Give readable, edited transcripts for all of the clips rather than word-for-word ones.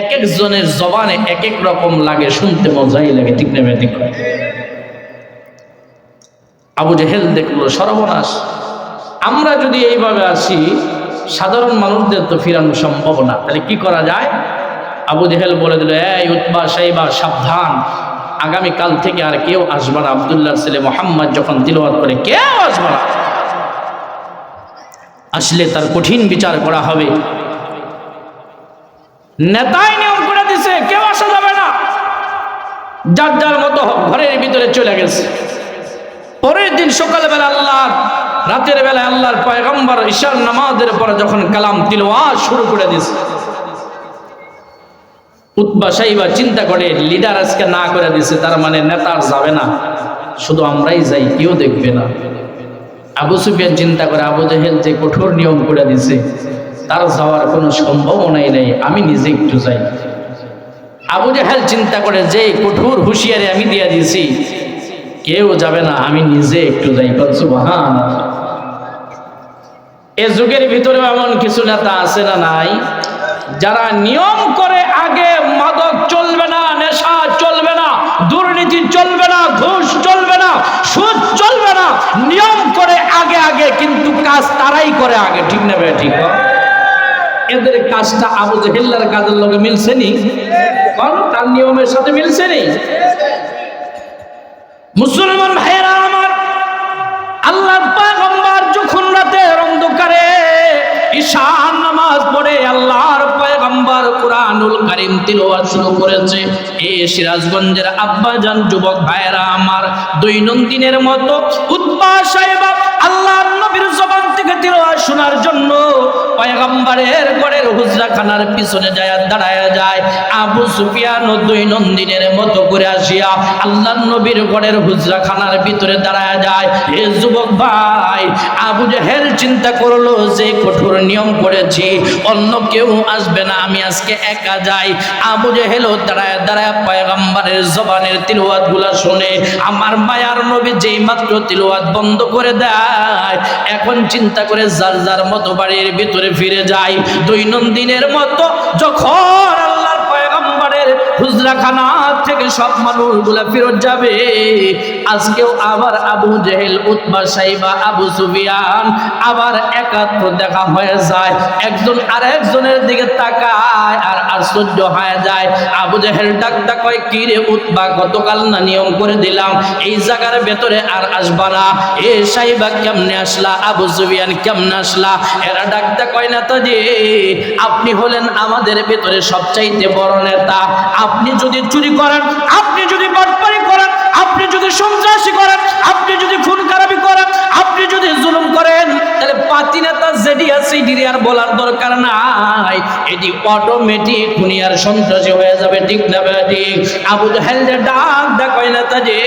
এক একজনের জবানে এক এক রকম লাগে, শুনতে মজাই লাগে, ঠিক না ঠিক? আবু জেহেল দেখলো সর্বনাশ, আমরা যদি এইভাবে আসি সাধারণ মানুষদের তো ফিরানো সম্ভব না, তাহলে কি করা যায়? আবু জেহেল বলে দিল, এই উতবা সাইবা সাবধান, আগামীকাল থেকে আর কেউ আসবে না, আব্দুল্লাহর ছেলে মুহাম্মদ যখন তিলাওয়াত করে কেউ আসবে না, আসলে তার কঠিন বিচার করা হবে। নেতাই নিয়ম করে দিছে, কেউ আসা যাবে না, যার যার মতো ঘরের ভিতরে চলে গেছে। পরের দিন সকালবেলা রাতের বেলায় আল্লাহর পয়গম্বর ঈশার নামাজের পরে যখন কালাম তিলাওয়াত শুরু করে দিয়েছে, উতবা সাইবা চিন্তা করে লিডার আজকে না করে দিছে, তার মানে নেতার যাবে না, শুধু আমরাই যাই, কেউ দেখবে না। আবু সুফিয়ান চিন্তা করে, আবু জেহেল যে কঠোর নিয়ম করে দিছে তার যাওয়ার কোনো সম্ভাবনাই নেই, আমি নিজে একটু যাই। আবু জেহেল চিন্তা করে, যে কঠোর হুঁশিয়ারি আমি দিয়ে দিয়েছি কেউ যাবে না, আমি নিজে একটু যাই। সুবহানাল্লাহ। এ যুগের ভিতরে এমন কিছু নেতা আছে না নাই, যারা নিয়ম করে আগে মাদক চলবে না, নেশা চলবে না, দুর্নীতি চলবে না, ঘুষ চলবে না, সুদ চলবে না, নিয়ম করে আগে আগে, কিন্তু কাজ তারাই করে আগে, ঠিক না ভাই? ঠিক। এদের কাজটা আবু জেহেলের কাজের লগে মিলছে নি? কারণ তার নিয়মের সাথে মিলছে নি। মুসলমান ভাইয়েরা আমার, আল্লাহর পয়গম্বর যখন রাতের অন্ধকারে ঈশার নামাজ পড়ে আল্লাহর পয়গম্বর কুরআনুল কারীম তিলাওয়াত শুরু করেছে, এই সিরাজগঞ্জের আব্বাজান যুবক ভাইয়েরা আমার, দৈনন্দিনের মতো উতবা সাইবা আল্লাহর নবীর জবান থেকে তিলাওয়াত শোনার জন্য পয়গম্বরের ঘরের হুজরাখানার পিছনে দাঁড়ায় যায়। আবু সুফিয়ান দৈনন্দিনের মতো করে আসিয়া আল্লাহর নবীর ঘরের হুজরাখানার ভিতরে দাঁড়ায় যায়। হে যুবক ভাই, আবু জেহেল চিন্তা করলো যে কঠোর নিয়ম করেছি, অন্য কেউ আসবে না, আমি আজকে একা যাই। আবু জেহেল দাঁড়ায় দাঁড়ায় পয়গম্বরের জবানের তিলাওয়াত গুলা শুনে, আমার মায়ার নবী যেই মাত্র তিলাওয়াত বন্ধ করে দেয়, এখন চিন্তা করে যার যার মতো বাড়ির ভিতরে ফিরে যায়। দৈনন্দিনের মতো যখন আল্লাহর পয়গম্বরের হুজরাখানা থেকে সব মানুষগুলা ফেরত যাবে, আজকেও আবার আবু জেহেল, উতবা সাইবা, আবু সুফিয়ান আবার একাত্র দেখা হয়ে যায়। একজন আরেকজনের দিকে তাকায় আর আশ্চর্য হয়ে যায়। আবু জেহেল ডাকটা কয়, কি রে উতবা, গতকাল না নিয়ম করে দিলাম এই জায়গার ভেতরে আর আসবা না, এ সাইবা কেমনে আসলা, আবু সুফিয়ান কেমনে আসলা? এরা ডাকটা কয়, না তো যে আপনি হলেন আমাদের ভেতরে সবচাইতে বড় নেতা, আপনি যদি চুরি করেন, আপনি যদি বাটপারি করেন, আপনি যদি সন্ত্রাসী করেন, আপনি যদি খুন খারাপি করেন, আপনি যদি জুলুম করেন, তাহলে পাতি নেতা যেটি আছে এটি আর বলার দরকার নাই, এটি অটোমেটিক খুনি আর সন্ত্রাসী হয়ে যাবে, ঠিক না ঠিক? আবু জেহেল ডাক কয়, নেতা যে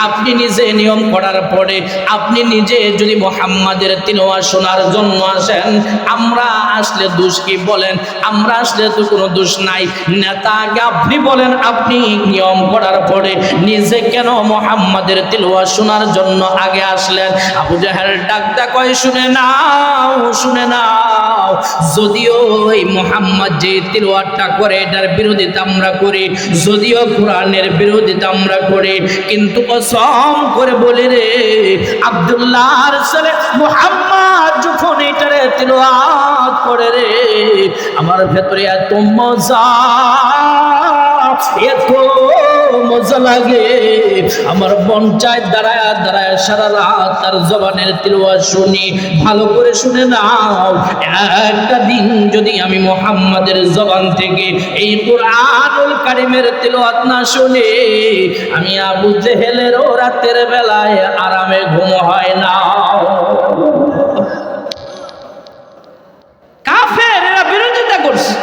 আপনি নিজে নিয়ম করার পরে আপনি নিজে যদি মুহাম্মাদের তিলাওয়াত শোনার জন্য আসেন, আমরা আসলে দোষ কি বলেন? আমরা আসলে তো কোনো দোষ নাই। নেতাকে আপনি বলেন, আপনি নিয়ম করার পরে নিজে কেন মুহাম্মাদের তিলাওয়াত শোনার জন্য আগে আসলেন? আবু জেহেল ডাকটা কয়, শুনে নাও, শুনে নাও, যদিও এই মুহাম্মদ যে তিলাওয়াতটা করে এটার বিরোধিতা আমরা করি, যদিও কোরআনের বিরোধিতা আমরা করি, কিন্তু কসম করে বলি রে, আব্দুল্লাহর ছেলে মুহাম্মদ যখন এটারে তিলাওয়াত করে রে, আমার ভেতরে এত মজা, এত মজা লাগে, আমার মন চায় দাঁড়ায় দাঁড়ায় সারা রাত তার জবানের তিলাওয়াত শুনি। ভালো করে শুনে নাও, একটা দিন যদি আমি মুহাম্মাদের জবান থেকে এই কুরআনুল কারীমের তিলাওয়াত না শুনি, আমি আবু জেহেলেরও রাতের বেলায় আরামে ঘুম হয় না। কাফের, এরা বিরোধিতা করছে,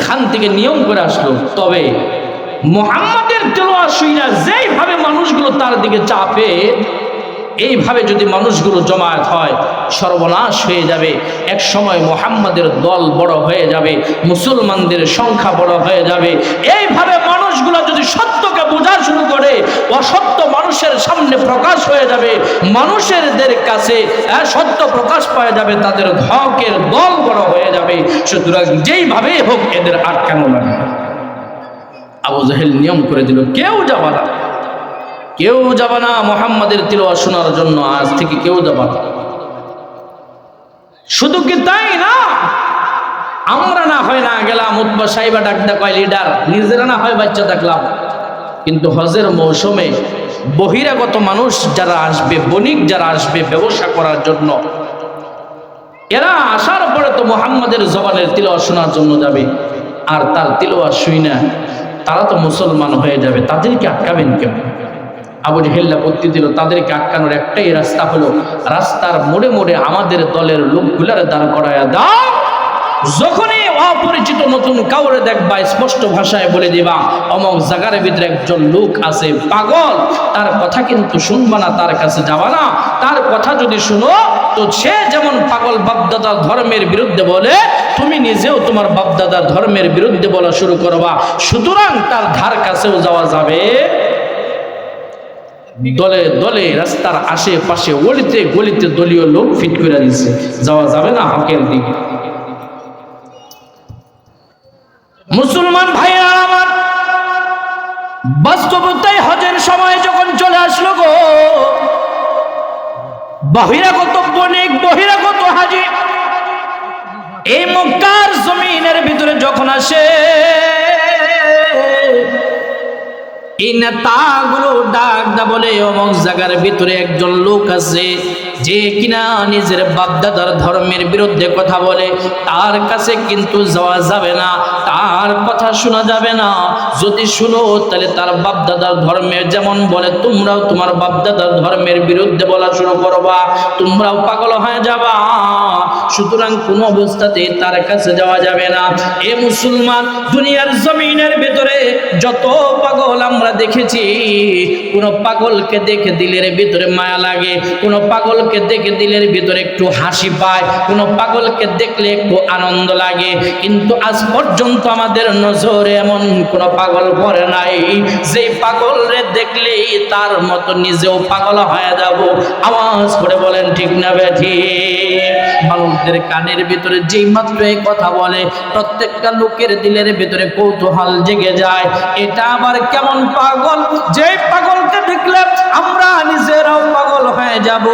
এখান থেকে নিয়ম করে আসলো। তবে মুহাম্মাদের তিলাওয়াত শুইনা যেইভাবে মানুষগুলো তার দিকে চাপে, এইভাবে যদি মানুষগুলো জমায়েত হয়, সর্বনাশ হয়ে যাবে। এক সময় মুহাম্মাদের দল বড় হয়ে যাবে, মুসলমানদের সংখ্যা বড় হয়ে যাবে। এইভাবে মানুষ মানুষগুলো যদি সত্যকে বোঝা শুরু করে, অসত্য মানুষের সামনে প্রকাশ হয়ে যাবে, মানুষেরদের কাছে সত্য প্রকাশ পাওয়া যাবে, তাদের হকের দল বড় হয়ে যাবে। সুতরাং যেইভাবেই হোক এদের আটকানো লাগবে। আবু জাহেল নিয়ম করে দিল, কেউ যাবে না, কেউ যাবে না মুহাম্মাদের তিলাওয়াত শোনার জন্য, আজ থেকে কেউ যাবে না। শুধু কি তাই না, আমরা না হয় না গেলাম, উতবা সাহেবা ডাকতে কয় লিডার, নিজেরা না হয় বাচ্চা দেখলাম, কিন্তু হজের মৌসুমে বহিরাগত মানুষ যারা আসবে, বণিক যারা আসবে ব্যবসা করার জন্য, এরা আসার পরে তো মুহাম্মাদের জবানের তিলাওয়াত শোনার জন্য যাবে, আর তার তিলাওয়াত শুই না তারা তো মুসলমান হয়ে যাবে, তাদেরকে আটকাবেন কেন? আবু জাহেল বুদ্ধি দিল, তাদেরকে আটকানোর একটাই রাস্তা হলো, রাস্তার মোড়ে মোড়ে আমাদের দলের লোকগুলার দাঁড় করায়া দাও, যখনই অপরিচিত নতুন কাউরে দেখবা স্পষ্ট ভাষায় বলে দিবা অমক জায়গার ভিতরে একজন লোক আছে পাগল, তার কথা কিন্তু শুনবা না, তার কাছে যাবা না, তার কথা যদি শুনো তো সে যেমন পাগল বাপদাদার ধর্মের বিরুদ্ধে বলে, তুমি নিজেও তোমার বাপদাদার ধর্মের বিরুদ্ধে বলা শুরু করবা, সুতরাং তার ধার কাছেও যাওয়া যাবে। দলে দলে রাস্তার আশেপাশে অলিতে গলিতে দলীয় লোক ফিট করে দিচ্ছে, যাওয়া যাবে না হকের দিকে। মুসলমান ভাইরা আমার, বাস্তবতায় হজের সময় যখন চলে আসলো গো, বহিরাগত বণিক, বহিরাগত হাজি এই মক্কার জমিনের ভিতরে যখন আসে, এই নেতাগুলো ডাক দা বলে অমুক জায়গার ভিতরে একজন লোক আছে যে কিনা নিজের বাপদাদার ধর্মের বিরুদ্ধে কথা বলে, তার কাছে কিন্তু যাওয়া যাবে না, তার কথা শোনা যাবে না, যদি শুনো তাহলে তার বাপদাদার ধর্মের যেমন বলে তোমরাও তোমার বাপদাদার ধর্মের বিরুদ্ধে বলা শুরু করবা, তোমরাও পাগল হয়ে যাবা, সুতরাং কোনো অবস্থাতেই তার কাছে যাওয়া যাবে না। এ মুসলমান, দুনিয়ার জমিনের ভিতরে যত পাগল আমরা দেখেছি, কোন পাগলকে দেখে দিলের ভিতরে মায়া লাগে, কোন পাগলকে দেখে দিলের ভিতরে একটু হাসি পায়, কোন পাগলকে দেখলে একটু আনন্দ লাগে, কিন্তু আজ পর্যন্ত আমাদের নজরে এমন কোন পাগল পড়ে নাই যেই পাগল রে দেখলেই তার মতো নিজেও পাগল হয়ে যাব। আওয়াজ করে বলেন ঠিক না বেঠিক? মানুষদের কানের ভিতরে যেই মাত্র এই কথা বলে, প্রত্যেকটা লোকের দিলের ভিতরে কৌতূহল জেগে যায়, এটা আবার কেমন পাগল যে পাগলকে দেখলে আমরা নিজেরাও পাগল হয়ে যাব।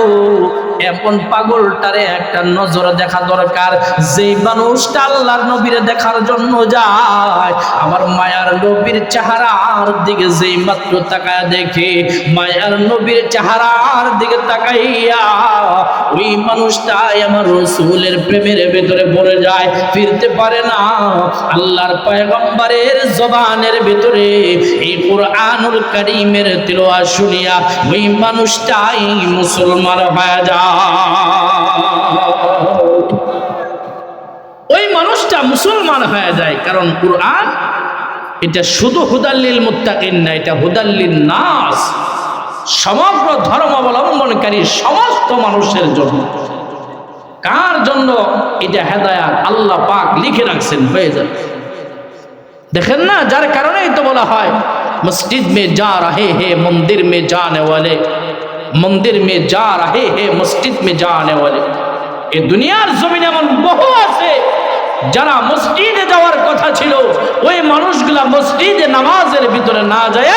এমন পাগলটারে একটা নজর দেখা দরকার, যেই মানুষটা আল্লাহর নবীরে দেখার জন্য যায়, আমার মায়ার নবীর চেহারার দিকে যেই মাত্র তাকায় দেখে, মায়ার নবীর চেহারার দিকে তাকাইয়া ওই মানুষটাই আমার রাসূলের প্রেমের ভেতরে পড়ে যায়, ফিরতে পারে না। আল্লাহর পয়গম্বরের জবানের ভেতরে এই কুরআনুল কারীমের তিলাওয়াত শুনিয়া ওই মানুষটাই মুসলমান হয়ে যায়, ওই মানুষটা মুসলমান হয়ে যায়। কারণ কুরআন এটা শুধু হুদাল্লিল মুত্তাকিন না, এটা হুদাল্লিন নাস, সমগ্র ধর্ম অবলম্বনকারী সমস্ত মানুষের জন্য। কার জন্য? এটা হেদায়াত আল্লাহ পাক লিখে রাখছেন, হয়ে যায়। দেখেন না, যার কারণেই তো বলা হয় মসজিদ মে যা রহে হে মন্দির মে জানে ওয়ালে, মন্দির মে যা রহে হে মসজিদ মে জানে ওয়ালে। এই দুনিয়ার জমিনে এমন বহু আছে যারা মসজিদে যাওয়ার কথা ছিল, ওই মানুষগুলা মসজিদে নামাজের ভিতরে না যায়,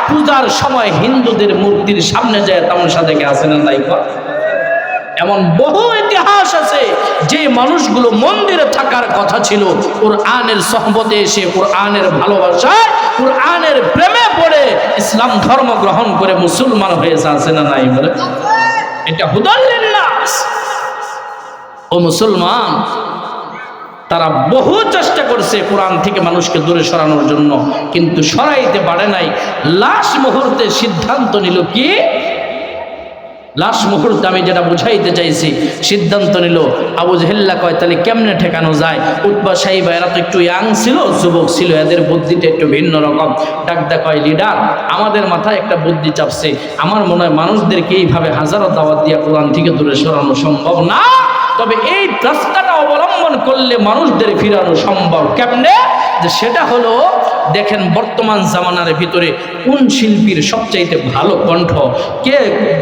পূজার সময় হিন্দুদের মূর্তির সামনে যায় তামাশা দেখে আসে না তাই কর। এমন বহু ইতিহাস আছে যে মানুষগুলো মন্দিরে থাকার কথা ছিল, কুরআনের সোহবতে এসে, কুরআনের ভালোবাসায়, কুরআনের প্রেমে পড়ে ইসলাম ধর্ম গ্রহণ করে মুসলমান হয়েছে, আছে না নাই বলে? এটা হুদাল্লিন নাস। ও মুসলমান, তারা বহু চেষ্টা করছে কোরআন থেকে মানুষকে দূরে সরানোর জন্য, কিন্তু সরাইতে পারে নাই। লাস্ট মুহূর্তে সিদ্ধান্ত নিল কি? লাস্ট মুহূর্তে আমি যেটা বুঝাইতে চাইছি, সিদ্ধান্ত নিল। আবু জাহেল কয় তাহলে কেমনে ঠেকানো যায়? উতবা সাইবা এরা তো একটু ইয়াং ছিল, যুবক ছিল, এদের বুদ্ধিটা একটু ভিন্ন রকম। ডাকদা কয় লিডার, আমাদের মাথায় একটা বুদ্ধি চাপছে, আমার মনে হয় মানুষদেরকে এইভাবে হাজারো দাওয়াত দিয়া কোরআন থেকে দূরে সরানো সম্ভব না, তবে এই রাস্তাটা অবলম্বন করলে মানুষদের ফিরানো সম্ভব। কেমনে? যে সেটা হলো দেখেন বর্তমান জামানার ভিতরে কোন শিল্পীর সবচাইতে ভালো কণ্ঠ, কে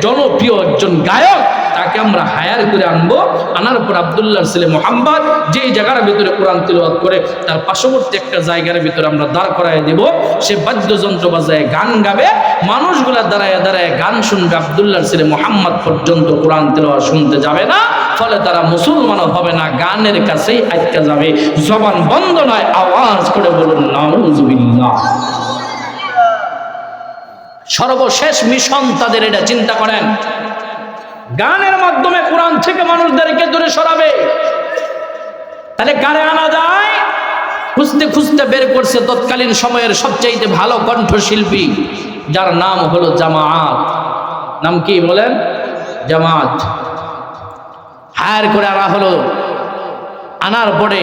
জনপ্রিয় একজন গায়ক, তাকে আমরা হায়ার করে আনবো। আনার পর আব্দুল্লাহর ছেলে মোহাম্মদ যেই জায়গার ভিতরে কোরআন তিলাওয়াত করে তার পার্শ্ববর্তী একটা জায়গার ভিতরে আমরা দাঁড় করায় দেব। সে বাদ্যযন্ত্র বাজায় গান গাবে, মানুষগুলা দাঁড়ায় দাঁড়ায় গান শুনবে। আব্দুল্লাহর ছেলে মোহাম্মদ পর্যন্ত কোরআন তিলাওয়াত শুনতে যাবে না, ফলে তারা মুসলমানও হবে না, গানের কাছেই আটকে যাবে। জবান বন্ধ নয়, আওয়াজ করে বলুন নাউজুবিল্লাহ। সর্বশেষ মিশন তাদের, এটা চিন্তা করেন। গানের মাধ্যমে কোরআন থেকে মানুষদেরকে দূরে সরাবে। তাহলে কারে আনা যায়? খুঁজতে খুঁজতে বের করছে তৎকালীন সময়ের সবচাইতে ভালো কণ্ঠশিল্পী, যার নাম হলো জামাত। নাম কি বলেন? জামাত। হায়ার করে আনা হলো। আনার পরে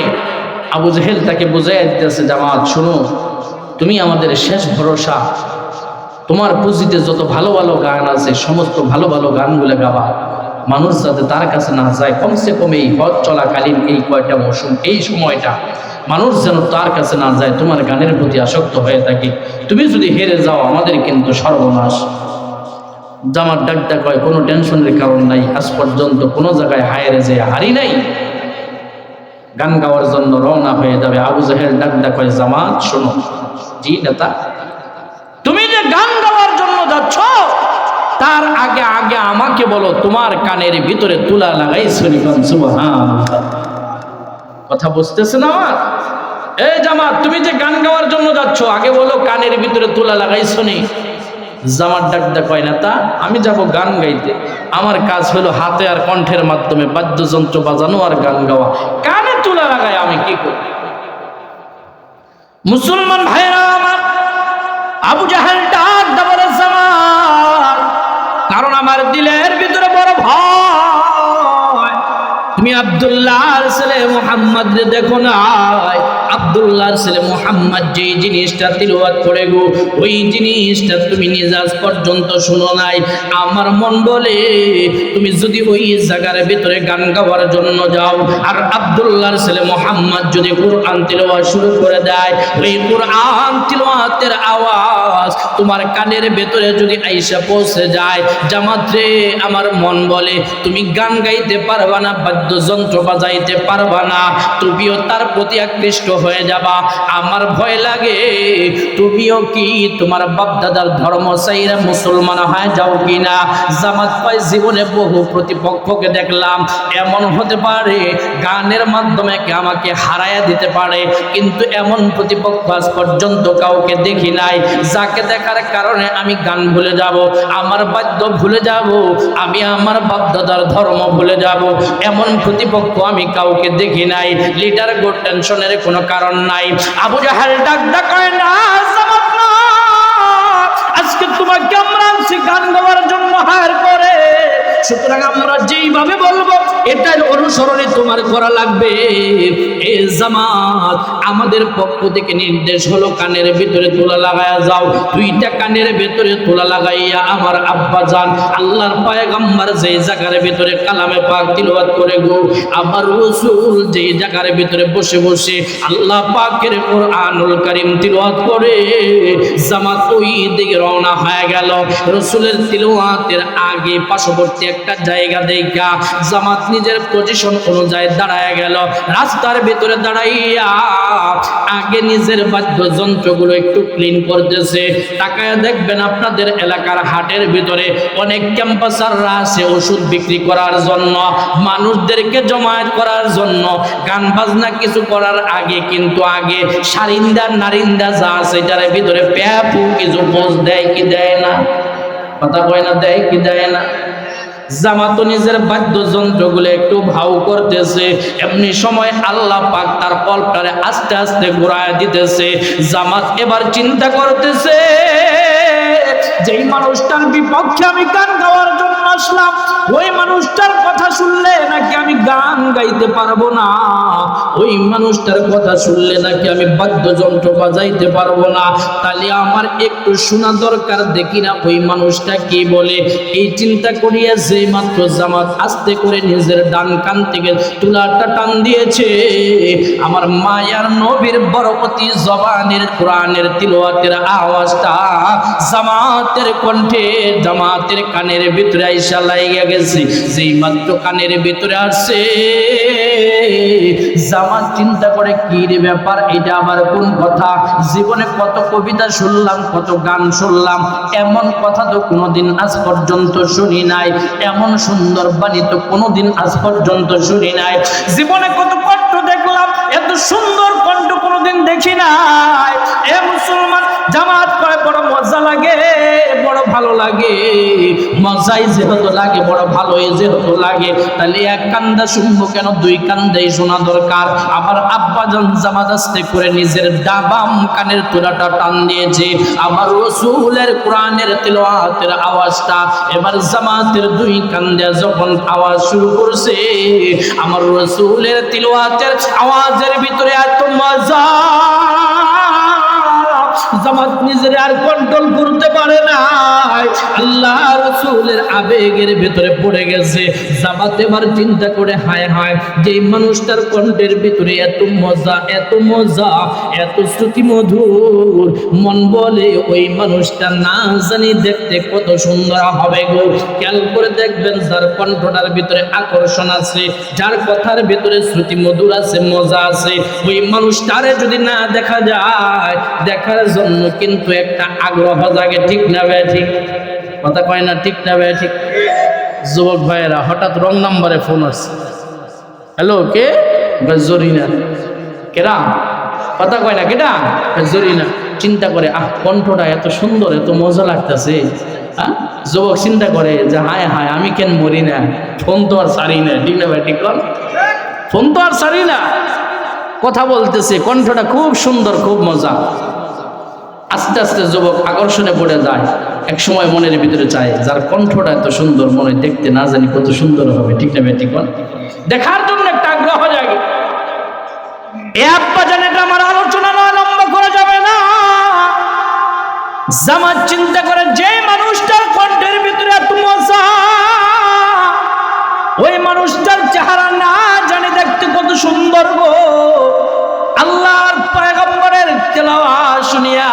আবু জেহেল তাকে বুঝাইয়া দিতেছে, জামাত শোনো, তুমি আমাদের শেষ ভরসা, তোমার পুঁজিতে যত ভালো ভালো গান আছে সমস্ত ভালো ভালো গানগুলো গাবা, মানুষ যাতে তার কাছে না যায়, কমসে কম এই হজ চলাকালীন এই কয়টা মৌসুম, এই সময়টা মানুষ যেন তার কাছে না যায়, তোমার গানের প্রতি আসক্ত হয়ে থাকে। তুমি যদি হেরে যাও আমাদের কিন্তু সর্বনাশ। জামাত ডাকটা কয়, কোনো টেনশনের কারণ নাই, আজ পর্যন্ত কোনো জায়গায় হায়রে যে হারি নাই, গান গাওয়ার জন্য রওনা হয়ে যাবে। আবু জাহেল ডাকটা কয়, জামাত শোনো। জি নেতা, তুমি যে গান গাওয়ার জন্য যাচ্ছ তার আগে আগে আমাকে বলো, তোমার কানের ভিতরে তুলা লাগাইছো নি? সুবহানাল্লাহ। কথা বুঝতেছে না আমার? এই জামাত, তুমি যে গান গাওয়ার জন্য যাচ্ছ আগে বলো কানের ভিতরে তুলা লাগাইছো নি? জামাত ডাকটা কয়, নেতা আমি যাব গান গাইতে, আমার কাজ হলো হাতে আর কণ্ঠের মাধ্যমে বাদ্যযন্ত্র বাজানো আর গান গাওয়া, কানে তুলা লাগায় আমি কি করি? মুসলমান ভাইরা আমার, আবু জাহেল ডাক বলে, জামাত, কারণ আমার দিলের ভিতরে বড় ভয়। তুমি আব্দুল্লাহর ছেলে মুহাম্মদ দেখো না, আব্দুল্লাহর ছেলে মুহাম্মদ যে জিনিসটা তিলাওয়াত করে গো, ওই জিনিসটা তুমি নিজাজ পর্যন্ত শুনো নাই। আমার মন বলে তুমি যদি ওই জায়গার ভিতরে গান গাওয়ার জন্য যাও, আর আব্দুল্লাহর ছেলে মুহাম্মদ যদি কোরআন তিলাওয়াত শুরু করে দেয়, ওই কোরআন তিলাওয়াতের আওয়াজ তোমার কানের ভিতরে যদি আইসা পৌঁছে যায়, জামাত রে, আমার মন বলে তুমি গান গাইতে পারবা না, বাদ্যযন্ত্র বাজাইতে পারবা না, তুমিও তার প্রতি আকৃষ্ট হয়ে যাবা। আমার ভয় লাগে তুমিও কি তোমার বাপ দাদার ধর্ম চাইরা মুসলমান হয়ে যাও কিনা। জামাত কয়, জীবনে বহু প্রতিপক্ষকে দেখলাম, এমন হতে পারে গানের মাধ্যমে কে আমাকে হারায়া দিতে পারে, কিন্তু এমন প্রতিপক্ষ আজ পর্যন্ত কাউকে দেখি নাই, যাকে দেখার কারণে আমি গান ভুলে যাব, আমার বাদ্য ভুলে যাব, আমি আমার বাপ দাদার ধর্ম ভুলে যাব, এমন প্রতিপক্ষ আমি কাউকে দেখি নাই। লিডার গো, টেনশনের কোনো কারণ নাই। আবু জাহেল ডাক কয়, না জামাত না, আজকে তোমাকে আমরা আনছি গান গাওয়ার জন্য হায়ার করে, সুতরাং আমরা যেইভাবে বলবো এটার অনুসরণে তোমার করা লাগবে। এ জামাত, আমাদের পক্ষ থেকে নির্দেশ হলো কানের ভিতরে তুলা লাগাইয়া যাও। দুইটা কানের ভিতরে তুলা লাগাইয়া আমার আব্বা জান আল্লাহর পয়গম্বর যেই জায়গার ভিতরে কালামে পাক তিলাওয়াত করে গো, আমার রাসূল যেই জায়গার ভিতরে বসে বসে আল্লাহ পাকের কোরআনুল কারীম তিলাওয়াত করে, জামাত ওই দিকে রওনা হয়ে গেল। রাসূলের তিলাওয়াতের আগে পার্শ্ববর্তী একটা জায়গা দেখা জামাত নিজের পজিশন অনুযায়ী দাঁড়ায় গেল। রাস্তার ভিতরে দাঁড়াইয়া আগে নিজের বাদ্যযন্ত্রগুলো একটু ক্লিন করতেছে। তাকায় দেখবেন আপনাদের এলাকার হাটের ভিতরে অনেক ক্যাম্পাসাররা আছে ওষুধ বিক্রি করার জন্য, মানুষদেরকে জমায়েত করার জন্য, গান বাজনা কিছু করার আগে কিন্তু আগে সারিন্দা নারিন্দা যা আছে এটার ভিতরে প্যাপু কিছু পোজ দেয় কি দেয় না? কথা কয় না, দেয় কি দেয় না? জামাত নিজের বাদ্যযন্ত্রগুলো একটু ভাও করতেছে, এমনি সময় আল্লাহ পাক তার কল্পটারে আস্তে আস্তে ঘুরায় দিতেছে। জামাত এবার চিন্তা করতেছে, যেই মানুষটার বিপক্ষে আমি গান গাওয়ার জন্য আসলাম, ওই মানুষটার কথা শুনলে নাকি আমি গান গাইতে পারবো না, ওই মানুষটার কথা শুনলে নাকি আমি বাদ্যযন্ত্র বাজাইতে পারবো না, তাহলে আমার একটু শোনা দরকার, দেখি না ওই মানুষটা কি বলে। এই চিন্তা করিয়া যে মাত্র জামাত আস্তে করে নিজের ডান কান থেকে তুলাটা টান দিয়েছে, আমার মায়ার নবীর বরকতি জবানের কোরআনের তিলাওয়াতের আওয়াজটা জামাতের কণ্ঠে, জামাতের কানের ভিতরে আইসা লাগিয়া গেছে। যেই মাত্র কানের ভিতরে আসছে, জামাত চিন্তা করে কি রে ব্যাপার, এটা আবার কোন কথা? জীবনে কত কবিতা শুনলাম, কত গান শুনলাম, এমন কথা তো কোনোদিন আজ পর্যন্ত শুনি নাই, এমন সুন্দর বাণী তো কোনোদিন আজ পর্যন্ত শুনি নাই। জীবনে কত কণ্ঠ দেখলাম, এত সুন্দর কণ্ঠ কোনোদিন দেখি নাই। এ মুসলমান, জামাত করে বড় মজা লাগে, বড় ভালো লাগে। মজাই যেহেতু লাগে, বড় ভালোই যেহেতু লাগে, তাহলে এক কান্দা শুনবো কেন, দুই কান্দাই শোনা দরকার। আমার আব্বাজান জামাত আস্তে করে নিজের বাম কানের তুলাটা টান দিয়েছে, আমার রাসূলের কোরআনের তিলাওয়াতের আওয়াজটা এবার জামাতের দুই কান্দে যখন আওয়াজ শুরু করছে, আমার রাসূলের তিলাওয়াতের আওয়াজের ভিতরে এত মজা, জামাত নিজের আর কন্ট্রোল করতে পারে না, আল্লাহ রাসূলের আবেগের ভিতরে পড়ে গেছে। জামাত এবার চিন্তা করে, হায় হায়, যে মানুষটার কণ্ঠের ভিতরে এত মজা, এত মজা, এত শ্রুতি মধুর, মন বলে ওই মানুষটা না জানি দেখতে কত সুন্দর হবে গো। খেয়াল করে দেখবেন, যার কণ্ঠটার ভিতরে আকর্ষণ আছে, যার কথার ভিতরে শ্রুতি মধুর আছে, মজা আছে, ওই মানুষটারে যদি না দেখা যায়, দেখার জন্য কিন্তু একটা আগ্রহ জাগে, ঠিক না ভাই? ঠিক কথা কয় না, ঠিক না ভাই? ঠিক। যুবক ভাইয়েরা, হঠাৎ রং নাম্বারে ফোন আসছে। হ্যালো, কে? জরিনা। কেরা? কথা কয় না, কেটা? জরিনা। চিন্তা করে, কণ্ঠটা এত সুন্দর, এত মজা লাগতেছে। যুবক চিন্তা করে যে হায় হায়, আমি কেন মরি না, ফোন তো আর ছাড়ি না, ঠিক না ভাই? ঠিক কর, ফোন তো আর ছাড়ি না, কথা বলতেছে, কণ্ঠটা খুব সুন্দর, খুব মজা। আস্তে আস্তে যুবক আকর্ষণে পড়ে যায়। এক সময় মনের ভিতরে চায়, যার কণ্ঠটা এত সুন্দর, মনে দেখতে না জানি কত সুন্দর হবে, ঠিক না ভাই? ঠিক কর, দেখার জন্য একটা আগ্রহ জাগে। এ আব্বা জানেন, আমার আলোচনা নয়, লম্বা করা যাবে না। জামাত চিন্তা করে, যে মানুষটার কণ্ঠের ভিতরে এত মজা, ওই মানুষটার চেহারা না জানি দেখতে কত সুন্দর গো। আল্লাহর পয়গম্বরের তেলাওয়াত শুনিয়া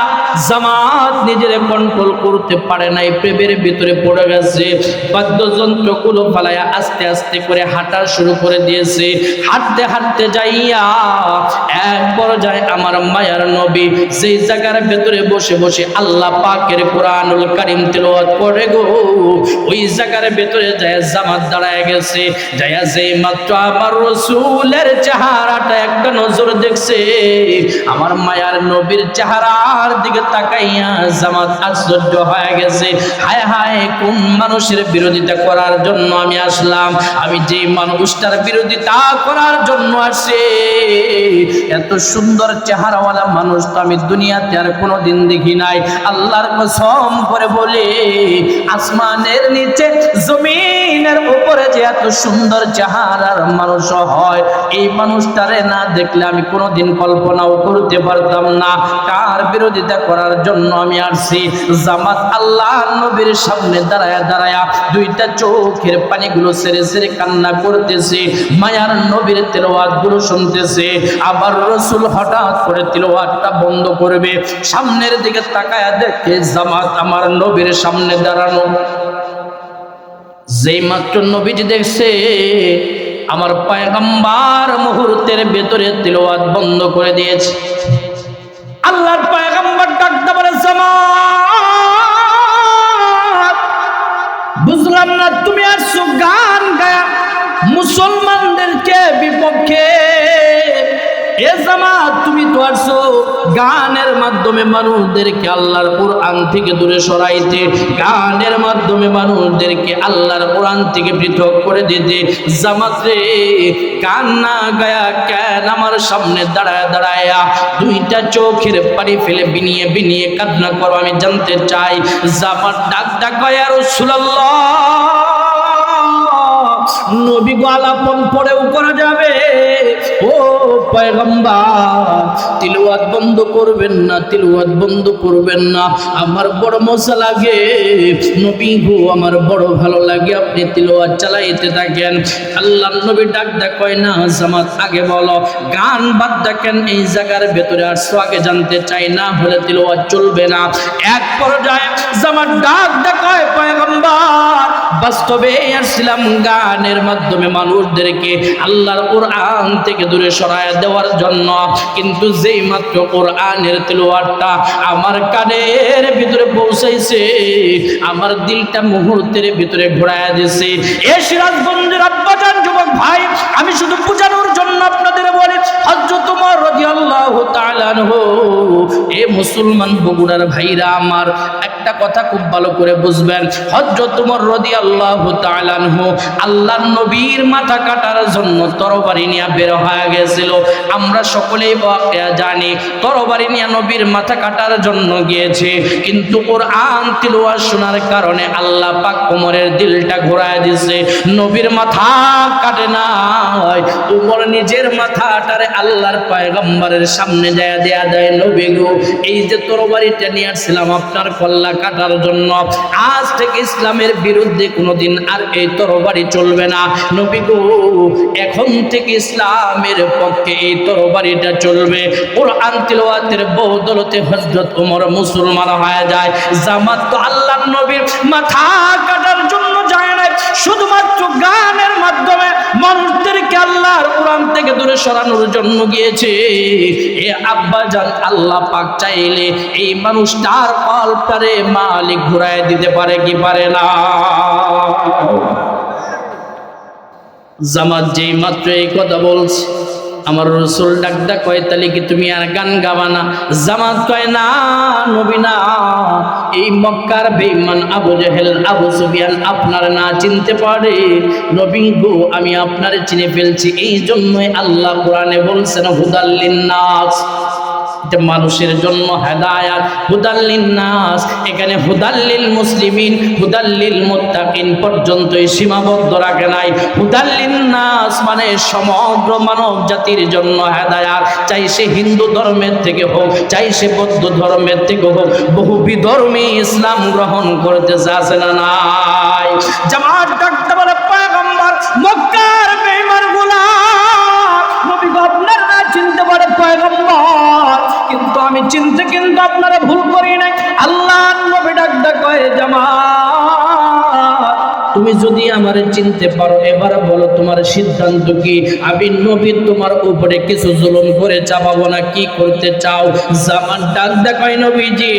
জামাত নিজের কন্ট্রোল করতে পারে নাই, প্রেমের ভিতরে পড়ে গেছে। বাদ্যযন্ত্রগুলো ফালাইয়া আস্তে আস্তে করে হাঁটা শুরু করে দিয়েছে। হাঁটতে হাঁটতে যাইয়া এক পর্যায়ে আমার মায়ার নবী যেই জায়গার ভেতরে বসে বসে আল্লাহ পাকের কোরআনুল কারীম তেলাওয়াত করে গো, ওই জায়গার ভেতরে যায় জামাত দাঁড়ায় গেছে। যাইয়া যেই মাত্র আমার রাসূলের চেহারাটা একটা নজর দেখছে, আমার মায়ার নবীর চেহারার দিকে তাকাইয়া জামাত আশ্চর্য হয়ে গেছে। হায় হায়, কোন মানুষের বিরোধিতা করার জন্য আমি আসলাম? আমি যে মানুষটার বিরোধিতা করার জন্য আসে, এত সুন্দর চেহারাওয়ালা মানুষ তো আমি দুনিয়াতে আর কোনোদিন দেখি নাই। আল্লাহর কসম করে বলে, আসমানের নিচে জমিনের উপরে যে এত সুন্দর চেহারার মানুষ হয়, এই মানুষটারে না দেখলে আমি কোনোদিন কল্পনাও করতে পারতাম না। কার বিরোধিতা করার জন্য আমি আসছি? জামাত আল্লাহ নবীর সামনে দাঁড়ায়া দাঁড়ায়া দুইটা চোখের পানিগুলো ছেড়ে ছেড়ে কান্না করতেছে, মায়ার নবীর তেলাওয়াত গুলো শুনতেছে। আবার রাসূল হঠাৎ করে তেলাওয়াতটা বন্ধ করবে, সামনের দিকে তাকায়া দেখে জামাত আমার নবীর সামনে দাঁড়ানো। যেই মাত্র নবীজি দেখছে, আমার পয়গম্বর মুহূর্তের ভেতরে তেলাওয়াত বন্ধ করে দিয়েছে। আল্লাহর পয়গম্বর ডাকতে পারে, জামাত, বুঝলাম না তুমি আসছো গান গায়া মুসলমানদেরকে বিপক্ষে। এ জামাত, তুমি তো আসছো গানের মাধ্যমে মানুষদেরকে আল্লাহর কোরআন থেকে দূরে সরাইতে, গানের মাধ্যমে মানুষদেরকে আল্লাহর কোরআন থেকে পৃথক করে দিতে। জামাত রে, গান না গায়া কেন আমার সামনে দাঁড়ায় দাঁড়ায়া দুইটা চোখের পানি ফেলে বিনিয়ে বিনিয়ে কান্না করো? আমি জানতে চাই। জামাত ডাক ডাক, ইয়া রাসূলুল্লাহ, নবী গো আলাপন পরেও করা যাবে। ও পয়গম্বর তিলাওয়াত বন্ধ করবেন না, তিলাওয়াত বন্ধ করবেন না। আমার বড় মজা লাগে নবী গো, আমার বড় ভালো লাগে, আপনি তিলাওয়াত চালাইতে থাকেন। আল্লাহর নবী ডাক দেয় কয় না জামাত আগে বলো, গান বাদ দেখেন, এই জায়গার ভেতরে আসছো আগে জানতে চাই না হলে তিলাওয়াত চলবে না। এক পর্যায়ে জামাত ডাক দেয় কয় পয়গম্বর বাস্তবে আসছিলাম গানের মাধ্যমে মানুষদেরকে আল্লাহর কোরআন থেকে দূরে সরায় দেওয়ার জন্য, কিন্তু যেই মাত্র কোরআনের তিলাওয়াতটা আমার কানের ভিতরে পৌঁছাইছে আমার দিলটা মুহূর্তের ভিতরে ঘোরায়া দিয়েছে। এ সিরাজগঞ্জের আব্বাজান যুবক ভাই, আমি শুধু বোঝানোর জন্য আপনাদের বলি, হযরত ওমর রাদিয়াল্লাহু তাআলা আনহু, এ মুসলমান বগুড়ার ভাইরা আমার একটা কথা খুব ভালো করে বুঝবেন, হযরত ওমর রাদিয়াল্লাহু তাআলা আনহু আল্লাহর নবীর মাথা কাটার জন্য তরবারি নিয়ে বের হয়ে গেছিল। আমরা সকলেই জানি তরবারি নিয়ে নবীর মাথা কাটার জন্য গিয়েছে, কিন্তু কোরআন তিলাওয়াত শোনার কারণে আল্লাহ পাক ওমরের দিলটা ঘোরায় দিয়েছে। নবীর মাথা কাটে নাই, ওমর নিজের মাথাটারে আল্লাহর পয়গম্বরের সামনে দেয়া দেয়, নবী গো এই যে তরবারিটা নিয়ে আসছিলাম আপনার কল্লা কাটার জন্য, আজ থেকে ইসলামের বিরুদ্ধে কোনোদিন আর এই তরবারি চলবে না। নবী গো এখন থেকে ইসলামের পক্ষে এই তরবারিটা চলবে। কোরআন তিলাওয়াতের বদৌলতে হযরত ওমর মুসলমান হয়ে যায়। জামাত তো আল্লাহর নবীর মাথা কাটার জন্য যায় না, শুধুমাত্র গানের মাধ্যমে মানুষদেরকে আল্লাহর কোরআন থেকে দূরে সরানোর জন্য গিয়েছে। এ আব্বাজান আল্লাহ পাক চাইলে এই মানুষটার কলটারে মালিক ঘুরায় দিতে পারে কি পারে না? জামাত যেই মাত্র এই কথা বলছে, আমার রাসূল ডাক কয় তাহলে কি তুমি আর গান গাবা না? জামাত কয় না নবী না, এই মক্কার বেঈমান আবু জেহেল আবু সুফিয়ান আপনার না চিনতে পারে, নবী গো আমি আপনারে চিনে ফেলছি। এই জন্যই আল্লাহ কোরআনে বলছেন হুদাল লিন্নাস, মানুষের জন্য হেদায়াত, হুদাল লিন্নাস। এখানে হুদাল লিল মুসলিমিন, হুদাল লিল মুত্তাকিন পর্যন্তই সীমাবদ্ধ রাখে নাই। হুদাল লিন্নাস মানে সমগ্র মানব জাতির জন্য হেদায়াত, চাই সে হিন্দু ধর্মের থেকে হোক, চাই সে বৌদ্ধ ধর্মের থেকে হোক, বহু বিধর্মী ইসলাম গ্রহণ করতে চাচ্ছে না নাই। জামাত ডাকতে বলে পয়গম্বর মক্কার বেঈমানগুলা নবী গো আপনার না চিনতে পারে পয়গম্বর, কিন্তু আমি চিনতে কিন্তু আপনারা ভুল করি নাই। আল্লাহ নবী ডাক কয় জামাত তুমি যদি আমারে চিনতে পারো এবার বলো তোমার সিদ্ধান্ত কি? আমি নবী তোমার উপরে কিছু জুলুম করে চাপাবো না, কি করতে চাও? জামাত ডাক কয় নবীজি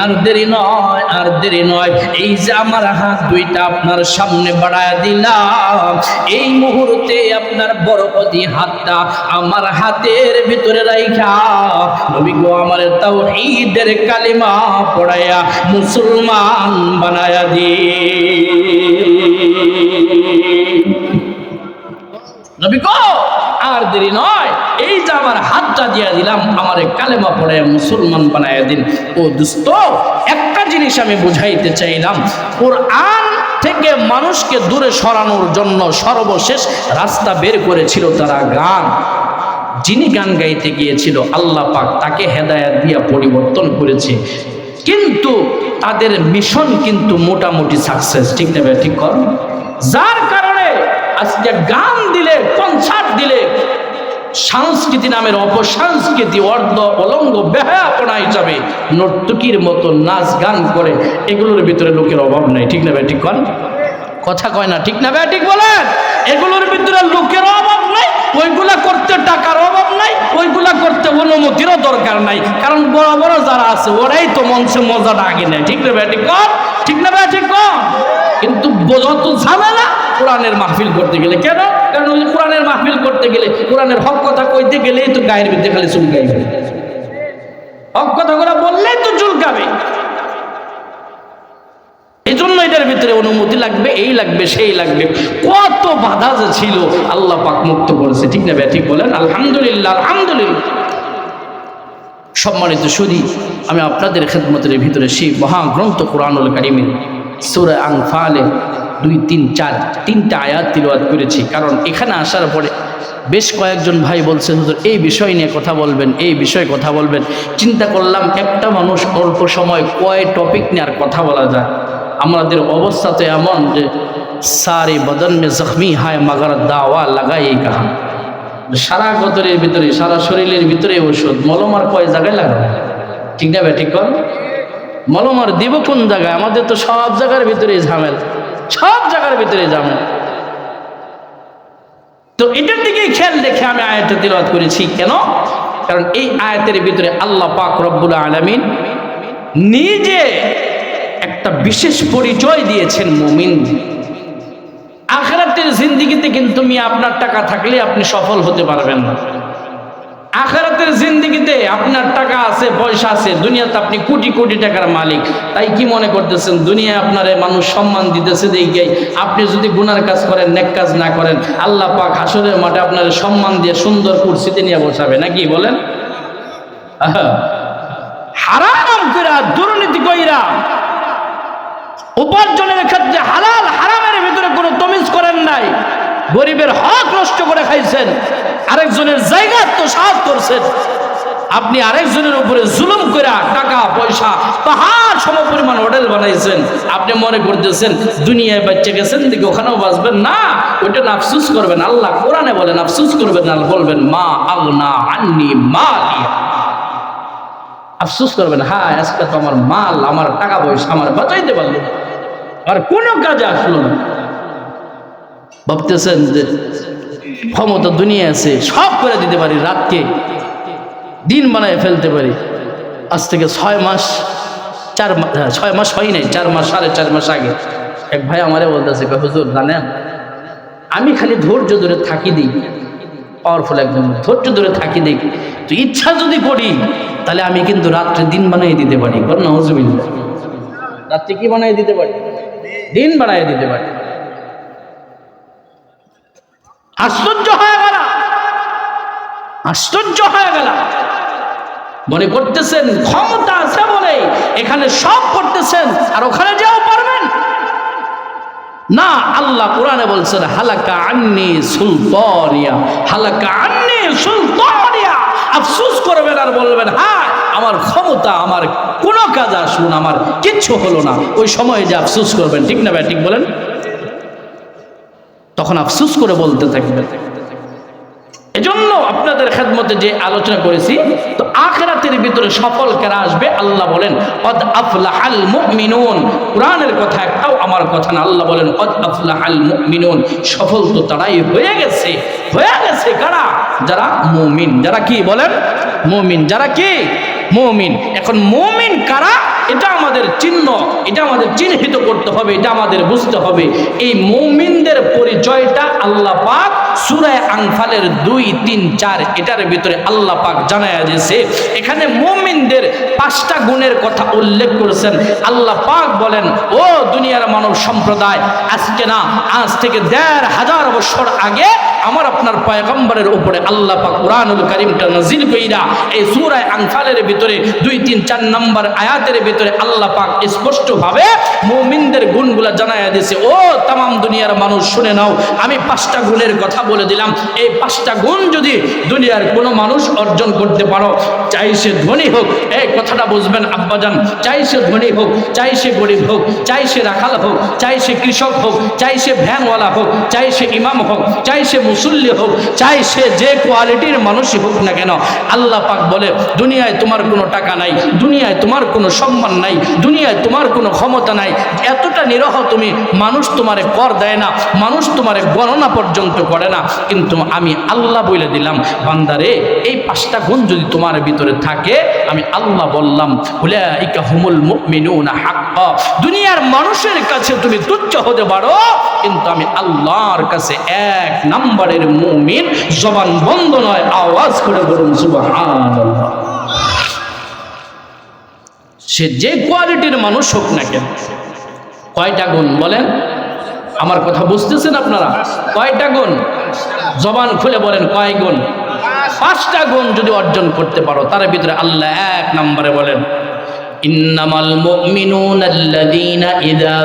আর দেরি নয়, আর দেরি নয়, এই যে আমার হাত দুইটা আপনার সামনে বাড়ায় দিলাম, এই মুহূর্তে আপনার বরকতি হাতটা আমার হাতের ভিতরে রাইখা নবী গো আমার তাওহীদের কালিমা পড়ায়া মুসলমান বানায়া দি। নবী গো আর দেরি নয়, এই যে আমার হাতটা দিয়া দিলাম, আমার কালেমা পড়ে মুসলমান বানায়া দিন। ও দোস্ত একটা জিনিস আমি বুঝাইতে চাইলাম, কোরআন থেকে মানুষকে দূরে সরানোর জন্য সর্বশেষ রাস্তা বের করেছিল তারা গান। যিনি গান গাইতে গিয়েছিল আল্লাহ পাক তাকে হেদায়েত দিয়া পরিবর্তন করেছে, কিন্তু তাদের মিশন কিন্তু মোটামুটি সাকসেস, ঠিক না ভাই ঠিক কর? যার কারণে আজকে গান দিলে, কনসার্ট দিলে সংস্কৃতি নামের অপসংস্কৃতি অর্ধ অলঙ্গ বেহায়াপনা হিসাবে নর্তকীর মতো নাচ গান করে, এগুলোর ভিতরে লোকের অভাব নাই, ঠিক না ভাই ঠিক কর? কথা কয় না, ঠিক না ভাই ঠিক বলেন? এগুলোর ভিতরে লোকের অভাব নাই, ওইগুলা করতে টাকার অভাব নাই, ওইগুলা করতে অনুমতিরও দরকার নাই, কারণ বড় বড় যারা আছে ওরাই তো মঞ্চে মজাটা আগে নেয়, ঠিক না ভাই ঠিক কর? ঠিক না ভাই ঠিক কর? কিন্তু যত ঝামেলা কোরআনের মাহফিল করতে গেলে, কেন? কারণ ওই কোরআনের মাহফিল করতে গেলে, কোরআনের হক কথা কইতে গেলেই তো গায়ের ভিতরে খালি চুলকাইবে, হক কথাগুলো বললেই তো চুলকাবে। এই জন্য এটার ভিতরে অনুমতি লাগবে, এই লাগবে সেই লাগবে, কত বাধা যে ছিল আল্লাহ পাক মুক্ত করেছে, ঠিক না ভাই ঠিক বলেন? আলহামদুলিল্লাহ, আলহামদুলিল্লাহ। সম্মানিত সুধী, আমি আপনাদের খেদমতের ভিতরে সেই মহাগ্রন্থ কোরআনুল কারীমের সূরা আনফালে 2, 3, 4 তিনটা আয়াত তিলাওয়াত করেছি। কারণ এখানে আসার পরে বেশ কয়েকজন ভাই বলছে হুজুর এই বিষয় নিয়ে কথা বলবেন, এই বিষয়ে কথা বলবেন। চিন্তা করলাম একটা মানুষ অল্প সময় কয় টপিক নিয়ে আর কথা বলা যায়। আমাদের অবস্থা তো এমন যে সারে বদন মে জখমি হায় মগর দাওয়া লাগাই কাহা, সারা গতরের ভিতরে সারা শরীরের ভিতরে ওষুধ, মলম আর কয় জায়গায় লাগাবে, ঠিক না ভাই? ঠিক কর, মলম আর দিব কোন জায়গায়? আমাদের তো সব জায়গার ভিতরে ঝামেলা, সব জায়গার ভিতরে ঝামেলা। তো এটার দিকে খেয়াল রেখে আমি আয়াতটা তিলাওয়াত করেছি। কেন? কারণ এই আয়াতের ভিতরে আল্লাহ পাক রব্বুল আলামিন নিজে একটা বিশেষ পরিচয় দিয়েছেন মুমিন। আখিরাতের জিন্দেগিতে কিন্তু আপনার টাকা থাকলে আপনি সফল হতে পারবেন না। আখিরাতের জিন্দেগিতে আপনার টাকা আছে, পয়সা আছে, দুনিয়াতে আপনি কোটি কোটি টাকার মালিক। তাই কি মনে করতেছেন দুনিয়ায় আপনারে মানুষ সম্মান দিতেছে দেখেই আপনি যদি গুনার কাজ করেন, নেক কাজ না করেন, আল্লাহ পাক হাসরের মাঠে আপনার সম্মান দিয়ে সুন্দর কুরসিতে নিয়ে বসাবে নাকি বলেন? হারাম কইরা, দুর্নীতি কইরা, উপার্জনের ক্ষেত্রে হালাল হারামের ভিতরে কোনো তমিজ করেন নাই, গরিবের হক নষ্ট করে খাইছেন, আরেকজনের জায়গা তো সাহায্য করছেন, আপনি আরেকজনের উপরে জুলুম করে টাকা পয়সা পাহাড় সমপরিমাণ হোটেল বানাইছেন। আপনি মনে করতেছেন দুনিয়ায় বাচ্চা গেছেন দিকে ওখানেও বাঁচবেন না, ওইটা আফসুস করবেন। আল্লাহ কোরআনে বলেন আফসুস করবেন না, বলবেন মা আগনা আন্নি মালি, আফসুস করবেন হ্যাঁ আজকে তো আমার মাল, আমার টাকা পয়সা আমার বাঁচাইতে পারলো আর কোনো কাজে আসলো না। ভাবতেছেন যে ক্ষমতা দুনিয়া আছে, সব করে দিতে পারি, রাতকে দিন বানায় ফেলতে পারি। আজ থেকে 6 মাস 6 মাস হয় নাই, 4 মাস 4.5 মাস আগে এক ভাই আমারে বলতেছে হুজুর জানেন আমি খালি ধৈর্য ধরে থাকি দিই, পাওয়ারফুল একদম, ধৈর্য ধরে থাকি দিই, তো ইচ্ছা যদি করি তাহলে আমি কিন্তু রাত্রে দিন বানিয়ে দিতে পারি। না হুজুবিল্লাহ, রাত্রে কি বানিয়ে দিতে পারি? দিন বানিয়ে দিতে পারি। আশ্চর্য হয়ে গেল, আশ্চর্য হয়ে গেল। মনে করতেছেন ক্ষমতা আছে বলে এখানে সব করতেছেন আর ওখানে যাও পারবেন না। আল্লাহ কোরআনে বলছেন হালাকা আন্নি সুলতানিয়া, হালাকা আন্নি সুলতানিয়া। আফসোস করবেন আর বলবেন হ্যাঁ আমার ক্ষমতা, আমার কোনো কাজ আসলো না, আমার কিচ্ছু হলো না। ওই সময় যে আফসোস করবেন, ঠিক না ভাই? ঠিক বলেন। তখন আফসোস করে বলতে থাকবেন। এজন্য আপনাদের খেদমতে যে আলোচনা করেছি, তো আখিরাতের ভিতরে সফল কারা আসবে আল্লাহ বলেন কদ আফলাহাল মুমিনুন। কোরআনের কথা একটাও আমার কথা না, আল্লাহ বলেন কদ আফলাহাল মুমিনুন, সফল তো তারাই হয়ে গেছে। হয়ে গেছে কারা? যারা মুমিন। যারা কি বলেন? মুমিন। যারা কি? মুমিন। এখন মুমিন কারা এটা আমাদের চিহ্ন, এটা আমাদের চিহ্নিত করতে হবে, এটা আমাদের বুঝতে হবে। এই মুমিনদের পরিচয়টা আল্লাহ পাক সূরা আনফালের 2, 3, 4 এটার ভিতরে আল্লাহ পাক জানায়া দিয়েছে। এখানে মুমিনদের 5টা গুণের কথা উল্লেখ করেছেন। আল্লাহ পাক বলেন ও দুনিয়ার মানব সম্প্রদায়, আজকে না আজ থেকে 1500 বছর আগে আমার আপনার পয়গম্বরের উপরে আল্লাহ পাক কুরআনুল কারীমটা নাযিল কইরা এই সূরা আনফালের ভিতরে 2, 3, 4 নম্বর আয়াতের ভিতরে আল্লাহ পাক স্পষ্ট ভাবে মুমিনদের গুণগুলো জানায়া দিয়েছে। ও तमाम দুনিয়ার মানুষ শুনে নাও, আমি 5টা গুণের কথা বলে দিলাম। এই 5টা গুণ যদি দুনিয়ার কোনো মানুষ অর্জন করতে পারো, চাই সে ধনী হোক, এই কথাটা বুঝবেন আব্বাজান, চাই সে ধনী হোক, চাই সে গরিব হোক, চাই সে রাখাল হোক, চাই সে কৃষক হোক, চাই সে ভ্যানওয়ালা হোক, চাই সে ইমাম হোক, চাই সে মুসল্লি হোক, চাই সে যে কোয়ালিটির মানুষই হোক না কেন, আল্লাহ পাক বলে দুনিয়ায় তোমার কোনো টাকা নাই, দুনিয়ায় তোমার কোনো সম্মান নাই, দুনিয়ায় তোমার কোনো ক্ষমতা নাই, এতটা নিরহ তুমি, মানুষ তোমারে কর দেয় না, মানুষ তোমারে গণনা পর্যন্ত করে না, কিন্তু আমি আল্লাহ বলে দিলাম বান্দারে এই 5টা গুণ যদি তোমার ভিতরে থাকে, আমি আল্লাহ বললাম উলাইকা হুমুল মুমিনুনা হাক্কা। দুনিয়ার মানুষের কাছে তুমি তুচ্ছ হতে পারো, কিন্তু আমি আল্লাহর কাছে 1 নম্বরের মুমিন। জবান বন্ধ নয়, আওয়াজ করে বলুন সুবহানাল্লাহ। সে যে কোয়ালিটির মানুষ হোক না কেন। কয়টা গুণ বলেন? আমার কথা বুঝতেছেন আপনারা? কয়টা গুণ? জবান খুলে বলেন কয় গুণ? 5টা গুণ যদি অর্জন করতে পারো, তার ভিতরে আল্লাহ 1 নম্বরে বলেন ইন্নামাল মুমিনুনা আল্লাযীনা ইযা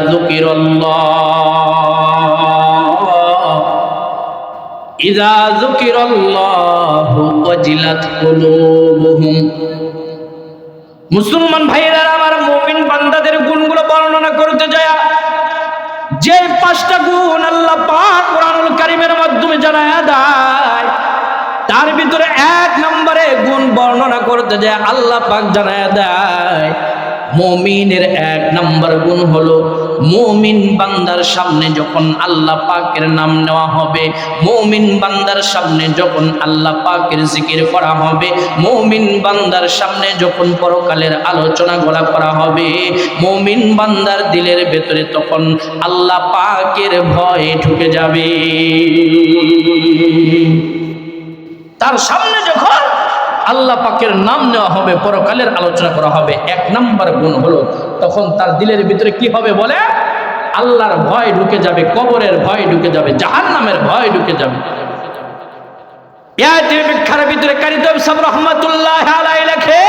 যুকিরাল্লাহু ওয়াজিলাত কুলুবুহুম। মুসলমান ভাইরা আমার, মুমিন বান্দাদের গুণগুলো বর্ণনা করতে যায় যে 5টা গুণ আল্লাহ পাক কোরআনুল কারীমের মাধ্যমে জানায়া দেয়, তার ভিতরে 1 নম্বরে গুণ বর্ণনা করতে যায় আল্লাহ পাক জানায়া দেয় মুমিনের 1 নম্বর গুণ হলো মুমিন বান্দার সামনে যখন আল্লাহ পাকের নাম নেওয়া হবে, মুমিন বান্দার সামনে যখন আল্লাহ পাকের জিকির করা হবে, মুমিন বান্দার সামনে যখন পরকালের আলোচনা করা হবে, মুমিন বান্দার দিলের ভেতরে তখন আল্লাহ পাকের ভয় ঢুকে যাবে। তার সামনে যখন আল্লাহ পাকের নাম নেওয়া হবে, পরকালের আলোচনা করা হবে, 1 নম্বর গুণ হলো তখন তার দিলের ভিতরে কি হবে বলে? আল্লাহর ভয় ঢুকে যাবে, কবরের ভয় ঢুকে যাবে, জাহান্নামের ভয় ঢুকে যাবে। এই ব্যাখ্যার ভিতরে কারি সাহেব রহমাতুল্লাহ আলাইহি লেখে,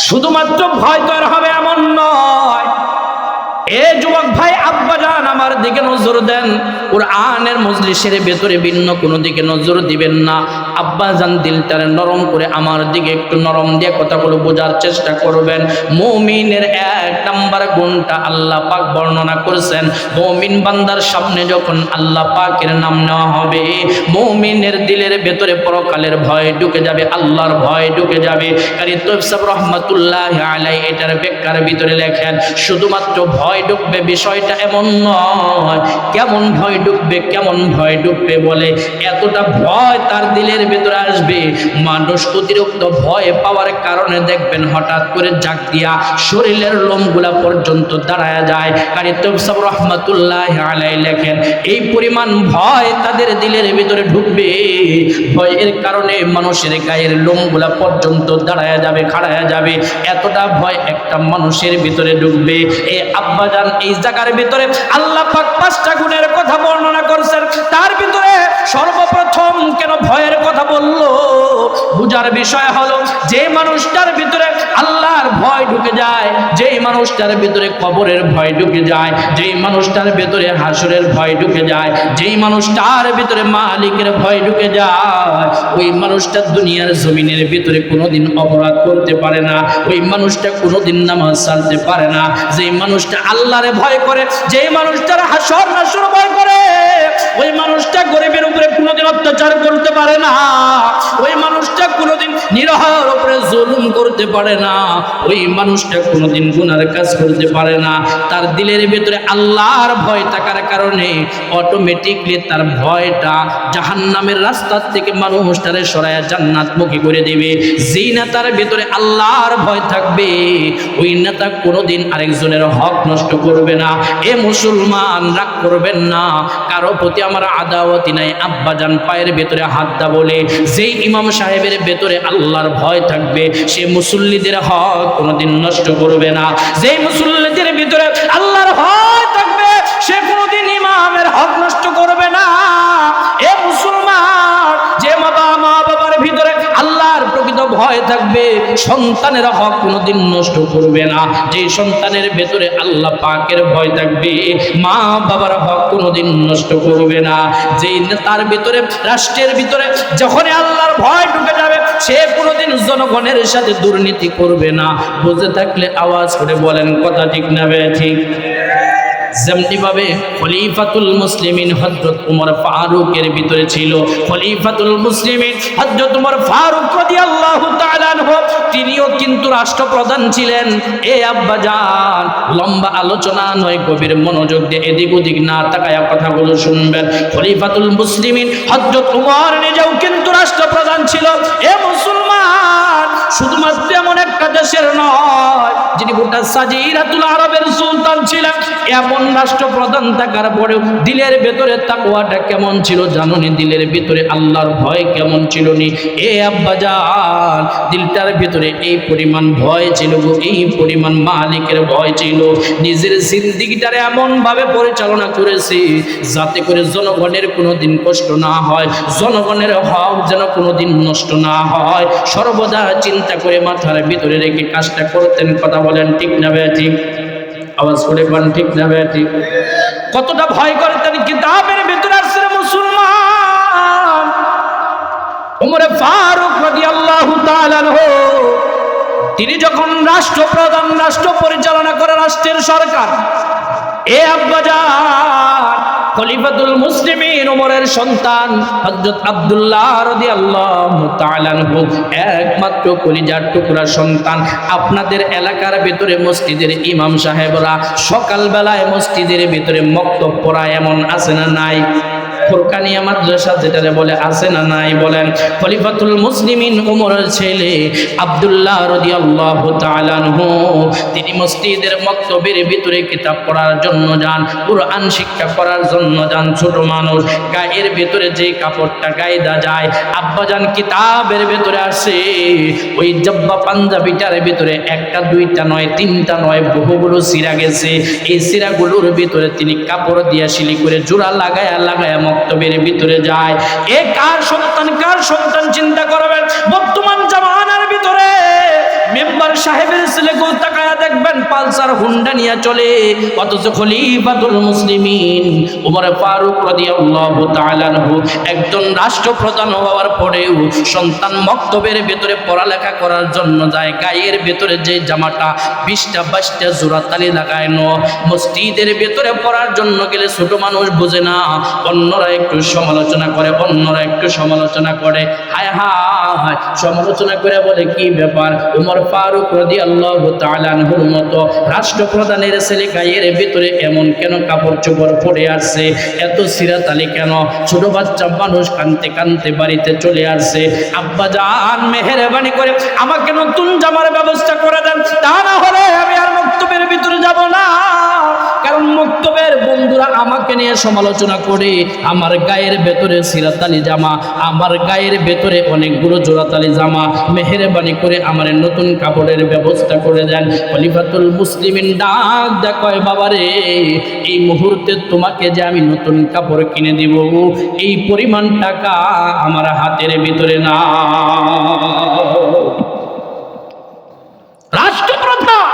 শুধুমাত্র ভয় তৈরি হবে এমন নয়। এ যুবক ভাই, আব্বাজান আমার দিকে নজর দেন, কোরআনের মজলিসের ভেতরে ভিন্ন কোনো দিকে নজর দিবেন না। আব্বাজান দিলটারে নরম করে আমার দিকে একটু নরম দিয়ে কথাগুলো বোঝার চেষ্টা করবেন। মুমিনের 1 নম্বর গুণটা আল্লাহ পাক বর্ণনা করেছেন, মুমিন বান্দার সামনে যখন আল্লাহ পাকের নাম নেওয়া হবে, মুমিনের দিলের ভেতরে পরকালের ভয় ঢুকে যাবে, আল্লাহর ভয় ঢুকে যাবে। কারি তফসির রহমাতুল্লাহ আলাইহি এটার ব্যাখ্যার ভিতরে লেখেন, শুধুমাত্র ভয় ঢুকবে বিষয়টা এমন নয়। কেমন ভয় ঢুকবে, কেমন ভয় ঢুকবে বলে, এতটা ভয় তার দিলের ভেতরে আসবে, মানুষ অতিরিক্ত ভয় পাওয়ার কারণে দেখবেন হঠাৎ করে জাগ দিয়া শরীরের লোমগুলা পর্যন্ত দাঁড়ায় যায়। কারি তফসির রহমাতুল্লাহ আলাইহি লেখেন, এই পরিমাণ ভয় তাদের দিলের ভেতরে ঢুকবে, ভয়ের কারণে মানুষের গায়ের লোমগুলা পর্যন্ত দাঁড়ায় যাবে, খাড়ায় যাবে, এতটা ভয় একটা মানুষের ভিতরে ঢুকবে। এই আব্বাজান এই জায়গার ভিতরে আল্লাহ পাক 5টা গুণের কথা বর্ণনা করেছেন, তার ভিতরে সর্বপ্রথম কেন ভয়ের কথা বললো, বুঝার বিষয় হলো যে মানুষটার ভিতরে আল্লাহর ভয় ঢুকে যায়, যেই মানুষটার ভিতরে কবরের ভয় ঢুকে যায়, যেই মানুষটার ভিতরে হাসরের ভয় ঢুকে যায়, যেই মানুষটার ভিতরে মালিকের ভয় ঢুকে যায়, ওই মানুষটা দুনিয়ার জমিনের ভিতরে কোনোদিন অপরাধ করতে পারে না, ওই মানুষটা কোনোদিন নামাজ ছাড়তে পারে না। যেই মানুষটা আল্লাহরে ভয় করে, যেই মানুষটার হাসর নাসর ভয় করে, ওই মানুষটা গরিবের উপরে কোনোদিন অত্যাচার করতে পারে না, ওই মানুষটা কোনোদিন নিরহর উপরে জুলুম করতে পারে না, ওই মানুষটা কোনোদিন গুনার কাজ করতে পারে না। তার দিলের ভিতরে আল্লাহর ভয় থাকার কারণে অটোমেটিকলি তার ভয়টা জাহান্নামের রাস্তা থেকে মানুষটারে সরায়া জান্নাতমুখী করে দিবে। যেই নেতার ভিতরে আল্লাহর ভয় থাকবে, ওই নেতা কোনোদিন আরেকজনের হক নষ্ট করবে না। এ মুসলমান, রাগ করবেন না, কারো প্রতি আমার আদাওয়াতি নাই। আব্বাজান পায়ের ভেতরে হাত দা বলে, যেই ইমাম সাহেবের ভেতরে আল্লাহর ভয় থাকবে, সে মুসল্লিদের হক কোনোদিন নষ্ট করবে না। যেই মুসল্লিদের ভিতরে আল্লাহর ভয় থাকবে, সে কোনোদিন ইমামের হক নষ্ট করবে না। এ মুসলমান, যে মা বাবার ভিতরে আল্লাহর প্রকৃত ভয় থাকবে, সন্তানের হক কোনোদিন নষ্ট করবে না। যে সন্তানের ভেতরে আল্লাহ পাকের ভয় থাকবে, মা বাবার হক কোনোদিন নষ্ট করবে না। যেই তার ভিতরে, রাষ্ট্রের ভিতরে যখন আল্লাহর ভয় ঢুকে যাবে, সে কোনোদিন জনগণের সাথে দুর্নীতি করবে না। বুঝে থাকলে আওয়াজ করে বলেন, কথা ঠিক না ঠিক? যেমনি ভাবে খলিফাতুল মুসলিমিন হযরত ওমর ফারুকের ভিতরে ছিল, খলিফাতুল মুসলিমিন হযরত ওমর ফারুক রাদিয়াল্লাহু তাআলা আনহু, তিনিও কিন্তু রাষ্ট্রপ্রধান ছিলেন। এ আব্বাজান, লম্বা আলোচনা নয়, গভীর মনোযোগ দিয়ে এদিক ওদিক না তাকায়া কথাগুলো শুনবেন। খলিফাতুল মুসলিমিন হযরত ওমর নিজেও কিন্তু রাষ্ট্রপ্রধান ছিল। এ মুসলমান, শুধুমাত্র এমন একটা দেশের নয় যিনি গোটা সাজিরাতুল আরবের সুলতান ছিলেন, এমন রাষ্ট্রপ্রধান থাকার পরেও দিলের ভেতরে তাকওয়াটা কেমন ছিল জানুনি? দিলের ভিতরে আল্লাহর ভয় কেমন ছিল নি? এ আব্বাজান, দিলটার ভিতরে এই পরিমাণ ভয় ছিল গো, এই পরিমাণ মালিকের ভয় ছিল। নিজের জিন্দেগিটারে এমন ভাবে পরিচালনা করেছে যাতে করে জনগণের কোনোদিন কষ্ট না হয়, জনগণের হক যেন কোনোদিন নষ্ট না হয়, সর্বদা চিন্তা করে মাথার ভিতরে রেখে কাজটা করতেন। কথা বলেন ঠিক না ঠিক? আওয়াজ করে বলেন ঠিক না ঠিক? কতটা ভয় করতেন! কিতাবের ভিতরে আসছে মুসলমান ওমর ফারুক রাদিয়াল্লাহু তাআলা আনহু, তিনি যখন রাষ্ট্রপ্রধান, রাষ্ট্র পরিচালনা করে রাষ্ট্রের সরকার, এ আব্বাজান খলিফাতুল মুসলিমিন ওমরের সন্তান হযরত আব্দুল্লাহ রাদিয়াল্লাহু তাআলা আনহু, একমাত্র কলিজার টুকরা সন্তান। আপনাদের এলাকার ভিতরে মসজিদের ইমাম সাহেবরা সকালবেলায় মসজিদের ভিতরে মক্তব পড়ায়, এমন আছে না নাই? ফুরকানিয়া মাদ্রাসা যেটারে বলে, আছে না নাই বলেন? খলিফাতুল মুসলিমিন ওমরের ছেলে আব্দুল্লাহ রাদিয়াল্লাহু তাআলা আনহু, তিনি মসজিদের মক্তবের ভিতরে কিতাব পড়ার জন্য যান, কুরআন শিক্ষা করার জন্য যান। ছোট মানুষ, গায়ের ভিতরে যে কাপড়টা গায়দা যায়, আব্বাজান কিতাবের ভিতরে আসে ওই জব্বা পাঞ্জাবিটার ভিতরে একটা দুইটা নয়, তিনটা নয়, বহুগুলো সিরা গেছে। এই সিরাগুলোর ভিতরে তিনি কাপড় দিয়া শিলি করে জোড়া লাগায়া লাগায়া মক্তবের ভিতরে যায়। এ কার সন্তান, কার সন্তান চিন্তা করবেন। বর্তমান জামানার ভিতরে মেম্বার সাহেবের ছেলে কেউ তাকায়া দেখবেন পালসার হুন্ডা নিয়ে চলে, অথচ খলিফাতুল মুসলিমিন ওমর ফারুক রাদিয়াল্লাহু তাআলা আনহু একজন রাষ্ট্রপ্রধান হওয়ার পরেও সন্তান মক্তবের ভিতরে পড়ালেখা করার জন্য যায়, গায়ের ভিতরে যে জামাটা 20টা 22টা জোড়া তালি লাগানো, মসজিদের ভিতরে পড়ার জন্য গেলে ছোট মানুষ বোঝে না, অন্যরা একটু সমালোচনা করে, অন্যরা একটু সমালোচনা করে, হায় হায় সমালোচনা করে বলে কি ব্যাপার, ওমর ফারুক রাদিয়াল্লাহু তাআলা আনহুর মতো রাষ্ট্রপ্রধানের ছেলে গায়ের ভিতরে এমন কেন কাপড় চোপড় পরে আসছে, এত সিরাতালি কেন? ছোট বাচ্চা মানুষ কানতে কানতে বাড়িতে চলে আসছে। আব্বা জান মেহেরবানি করে আমাকে নতুন জামার ব্যবস্থা করে দেন, তা না হলে আমি আর মক্তবের ভিতরে যাব না। কারণ মক্তবের বন্ধুরা আমাকে নিয়ে সমালোচনা করে, আমার গায়ের ভেতরে সিরাতালি জামা, আমার গায়ের ভেতরে অনেকগুলো জোড়াতালি জামা, মেহেরবানি করে আমার নতুন কাপড়ের ব্যবস্থা করে দেন। খলিফাতুল মুসলিমিন ডাক দেয়, কয় বাবারে, এই মুহূর্তে তোমাকে যে আমি নতুন কাপড় কিনে দিব, এই পরিমাণ টাকা আমার হাতের ভিতরে না। রাষ্ট্রপ্রধান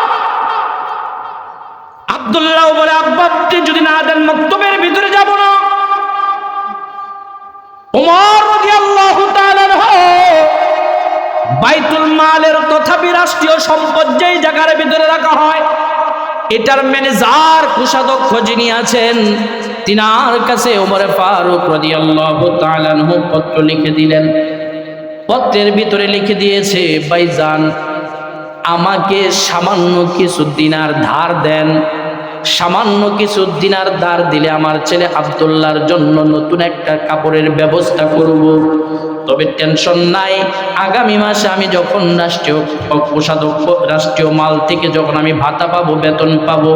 আব্দুল্লাহ বলে, আব্বা যদি না দেন মক্তবের ভিতরে যাব না। ওমর রাদিয়াল্লাহু তাআলা আনহু বাইতুল মালের তথাপি রাষ্ট্রীয় সম্পদ যেই জায়গার ভিতরে রাখা হয়, এটার ম্যানেজার কোষাধ্যক্ষ যিনি আছেন, তিনার কাছে ওমর ফারুক রাদিয়াল্লাহু তাআলা আনহু পত্র লিখে দিলেন। পত্রের ভিতরে লিখে দিয়েছে, ভাইজান আমাকে সামান্য কিছু দিনার ধার দেন, সামান্য কিছু দিনার ধার দিলে আমার ছেলে আব্দুল্লাহর জন্য নতুন একটা কাপড়ের ব্যবস্থা করব। তবে টেনশন নাই, আগামী মাসে আমি যখন রাষ্ট্রীয় কোষাধ্যক্ষ, রাষ্ট্রীয় মাল থেকে যখন আমি ভাতা পাবো, বেতন পাবো,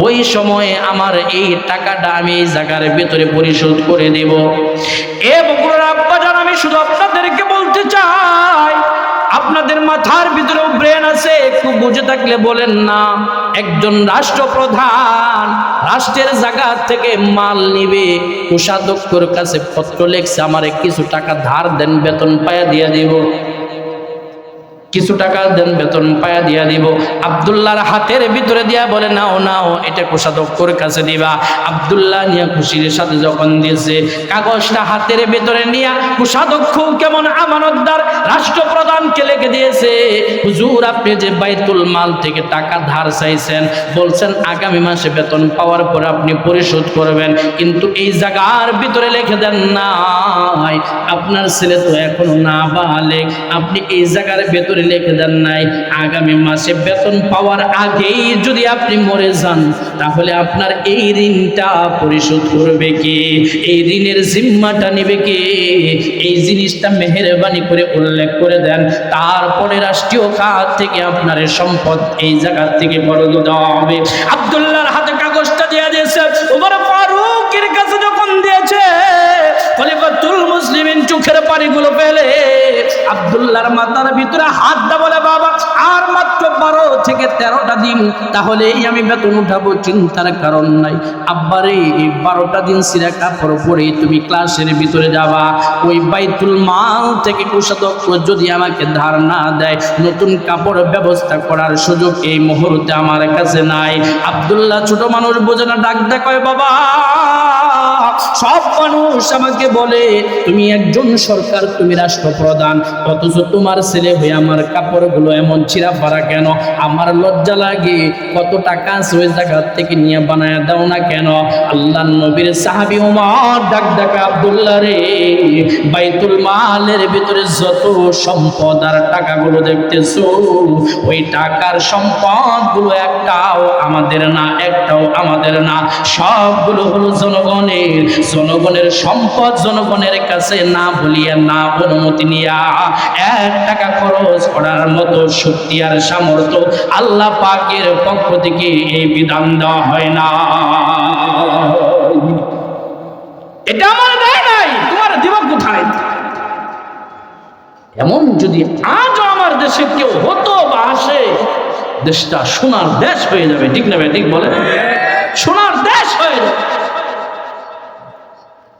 ওই সময়ে আমার এই টাকাটা আমি এই জায়গার ভেতরে পরিশোধ করে দেব। এ বগুড়ার আব্বাজান, আমি শুধু আপনাদেরকে বলতে চাই, আপনাদের মাথার ভিতরেও ব্রেন আছে, একটু বুঝে থাকলে বলেন না। একজন রাষ্ট্রপ্রধান রাষ্ট্রের জায়গা থেকে মাল নিবে, কোষাধ্যক্ষর কাছে পত্র লিখছে, আমারে কিছু টাকা ধার দেন, বেতন পায়া দিয়া দিব, কিছু টাকা দেন, বেতন পায়া দিয়া দিব। আব্দুল্লাহর হাতের ভিতরে দিয়া বলে, নাও নাও, এটা কোষাধ্যক্ষর কাছে দিবা। আব্দুল্লাহ নিয়ে খুশির সাথে যখন দিয়েছে, কাগজটা হাতের ভিতরে নিয়ে কোষাধ্যক্ষ কেমন আমানতদার রাষ্ট্রপ্রধানকে লিখে দিয়েছে, হুজুর আপনি যে বাইতুল মাল থেকে টাকা ধার চাইছেন, বলছেন আগামী মাসে বেতন পাওয়ার পরে আপনি পরিশোধ করবেন, কিন্তু এই জায়গার ভিতরে লিখে দেন নাই আপনার ছেলে তো এখনো নাবালেগ, আপনি এই জায়গার ভেতরে লিখে দেন নাই, আগামী মাসে বেতন পাওয়ার আগেই যদি আপনি মরে যান তাহলে আপনার এই ঋণটা পরিশোধ করবে কে? এই ঋণের জিম্মাটা নেবে কে? এই জিনিসটা মেহেরবানি করে উল্লেখ করে দেন। তারপরে রাষ্ট্রীয় খাত থেকে আপনার সম্পদ এই জায়গা থেকে বরাদ্দ দেওয়া হবে। আব্দুল্লাহর হাতে কাগজটা দিয়ে দিয়েছে, ওমর ফারুকের কাছে যখন দিয়েছে খলিফাতুল মুসলিমিন চোখের পানিগুলো ফেলে আব্দুল্লাহর মাথার ভিতরে হাত দা, বলে বাবা আর মাত্র 12 থেকে 13টা দিন, তাহলেই আমি বেতন উঠাবো, চিন্তার কারণ নাই। আব্বারে এই 12টা দিন সিরা কাপড় পরে তুমি ক্লাসের ভিতরে যাবা, ওই বাইতুল মাল থেকে কোষাধ্যক্ষ যদি আমাকে ধার না দেয় নতুন কাপড় ব্যবস্থা করার সুযোগ এই মুহূর্তে আমার কাছে নাই। আব্দুল্লাহ ছোট মানুষ বোঝে না, ডাক দেয় কয় বাবা সব মানুষ আমাকে বলে তুমি একজন সরকার, তুমি রাষ্ট্রপ্রধান, অথচ তোমার ছেলে হয়ে আমার কাপড়গুলো এমন ছিঁড়া ফাড়া কেন? আমার লজ্জা লাগে, কত টাকা আছে ওই জায়গা থেকে নিয়ে বানায় দাও না কেন? আল্লাহর নবীর সাহাবী ওমর ডাক ডাকা, আব্দুল্লাহ রে, বাইতুল মালের ভিতরে যত সম্পদ আর টাকাগুলো দেখতেছো ওই টাকার সম্পদগুলো একটাও আমাদের না, একটাও আমাদের না, সবগুলো হলো জনগণের। জনগণের সম্পদ জনগণের কাছে না বলিয়া, না অনুমতি নিয়া 1 টাকা খরচ করার মতো শক্তি আর সামর্থ্য আল্লাহ পাকের পক্ষ থেকে এই বিধান দেওয়া হয় না। এটা আমার দেয় নাই, তোমার দিব কোথায়? এমন যদি আজও আমার দেশে কেউ হতো বা আসে, দেশটা সোনার দেশ হয়ে যাবে। ঠিক না ভাই? ঠিক বলে, সোনার দেশ হয়ে যাবে।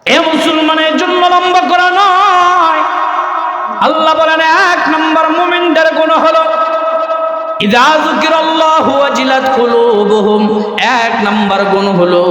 এ মুসলমানের জন্য লম্বা করা নয়। আল্লাহ বলেন 1 নম্বর মুমিনদের গুণ হলো ইযা যুকিরাল্লাহু ওয়াজিলাত কুলুবুহুম। 1 নম্বর গুণ হলো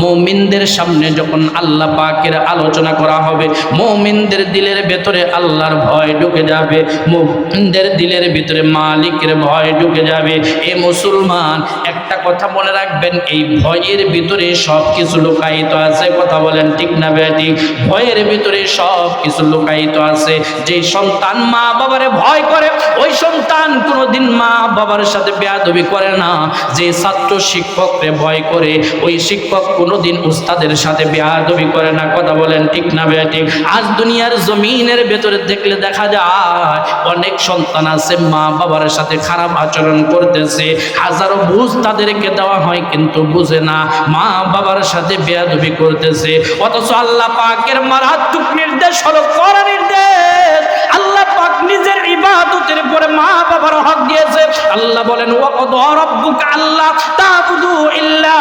মুমিনদের সামনে যখন আল্লাহ পাকের আলোচনা করা হবে মুমিনদের দিলের ভেতরে আল্লাহর ভয় ঢুকে যাবে, মুমিনদের দিলের ভিতরে মালিকের ভয় ঢুকে যাবে। এ মুসলমান একটা কথা মনে রাখবেন, এই ভয়ের ভিতরে সব কিছু লুকায়িত আছে। কথা বলেন ঠিক না বেঠিক? ভয়ের ভিতরে সব কিছু লুকায়িত আছে। যে সন্তান মা বাবারে ভয় করে ওই সন্তান কোনোদিন মা বাবার সাথে বেয়াদবি করে না। যে ছাত্র শিক্ষককে ভয় করে ওই শিক্ষক কোনোদিন উস্তাদের সাথে বেয়াদবি করে না। কথা বলেন ঠিক না বেঠিক? আজ দুনিয়ার জমিনের ভেতরে দেখলে দেখা যায় অনেক সন্তান আছে মা বাবার সাথে খারাপ আচরণ করতেছে, হাজারো বুঝ তাদেরকে দেওয়া হয় কিন্তু বুঝে না, মা বাবার সাথে বেয়াদবি করতেছে। অথচ আল্লাহ পাকের মারাত্মক নির্দেশ হলো কড়া নির্দেশ। আল্লাহ পাক নিজের ইবাদতের উপরে মা বাবার হক দিয়েছে। আল্লাহ বলেন ওয়াকাদা রাব্বুকা আল্লা তা'বুদু ইল্লা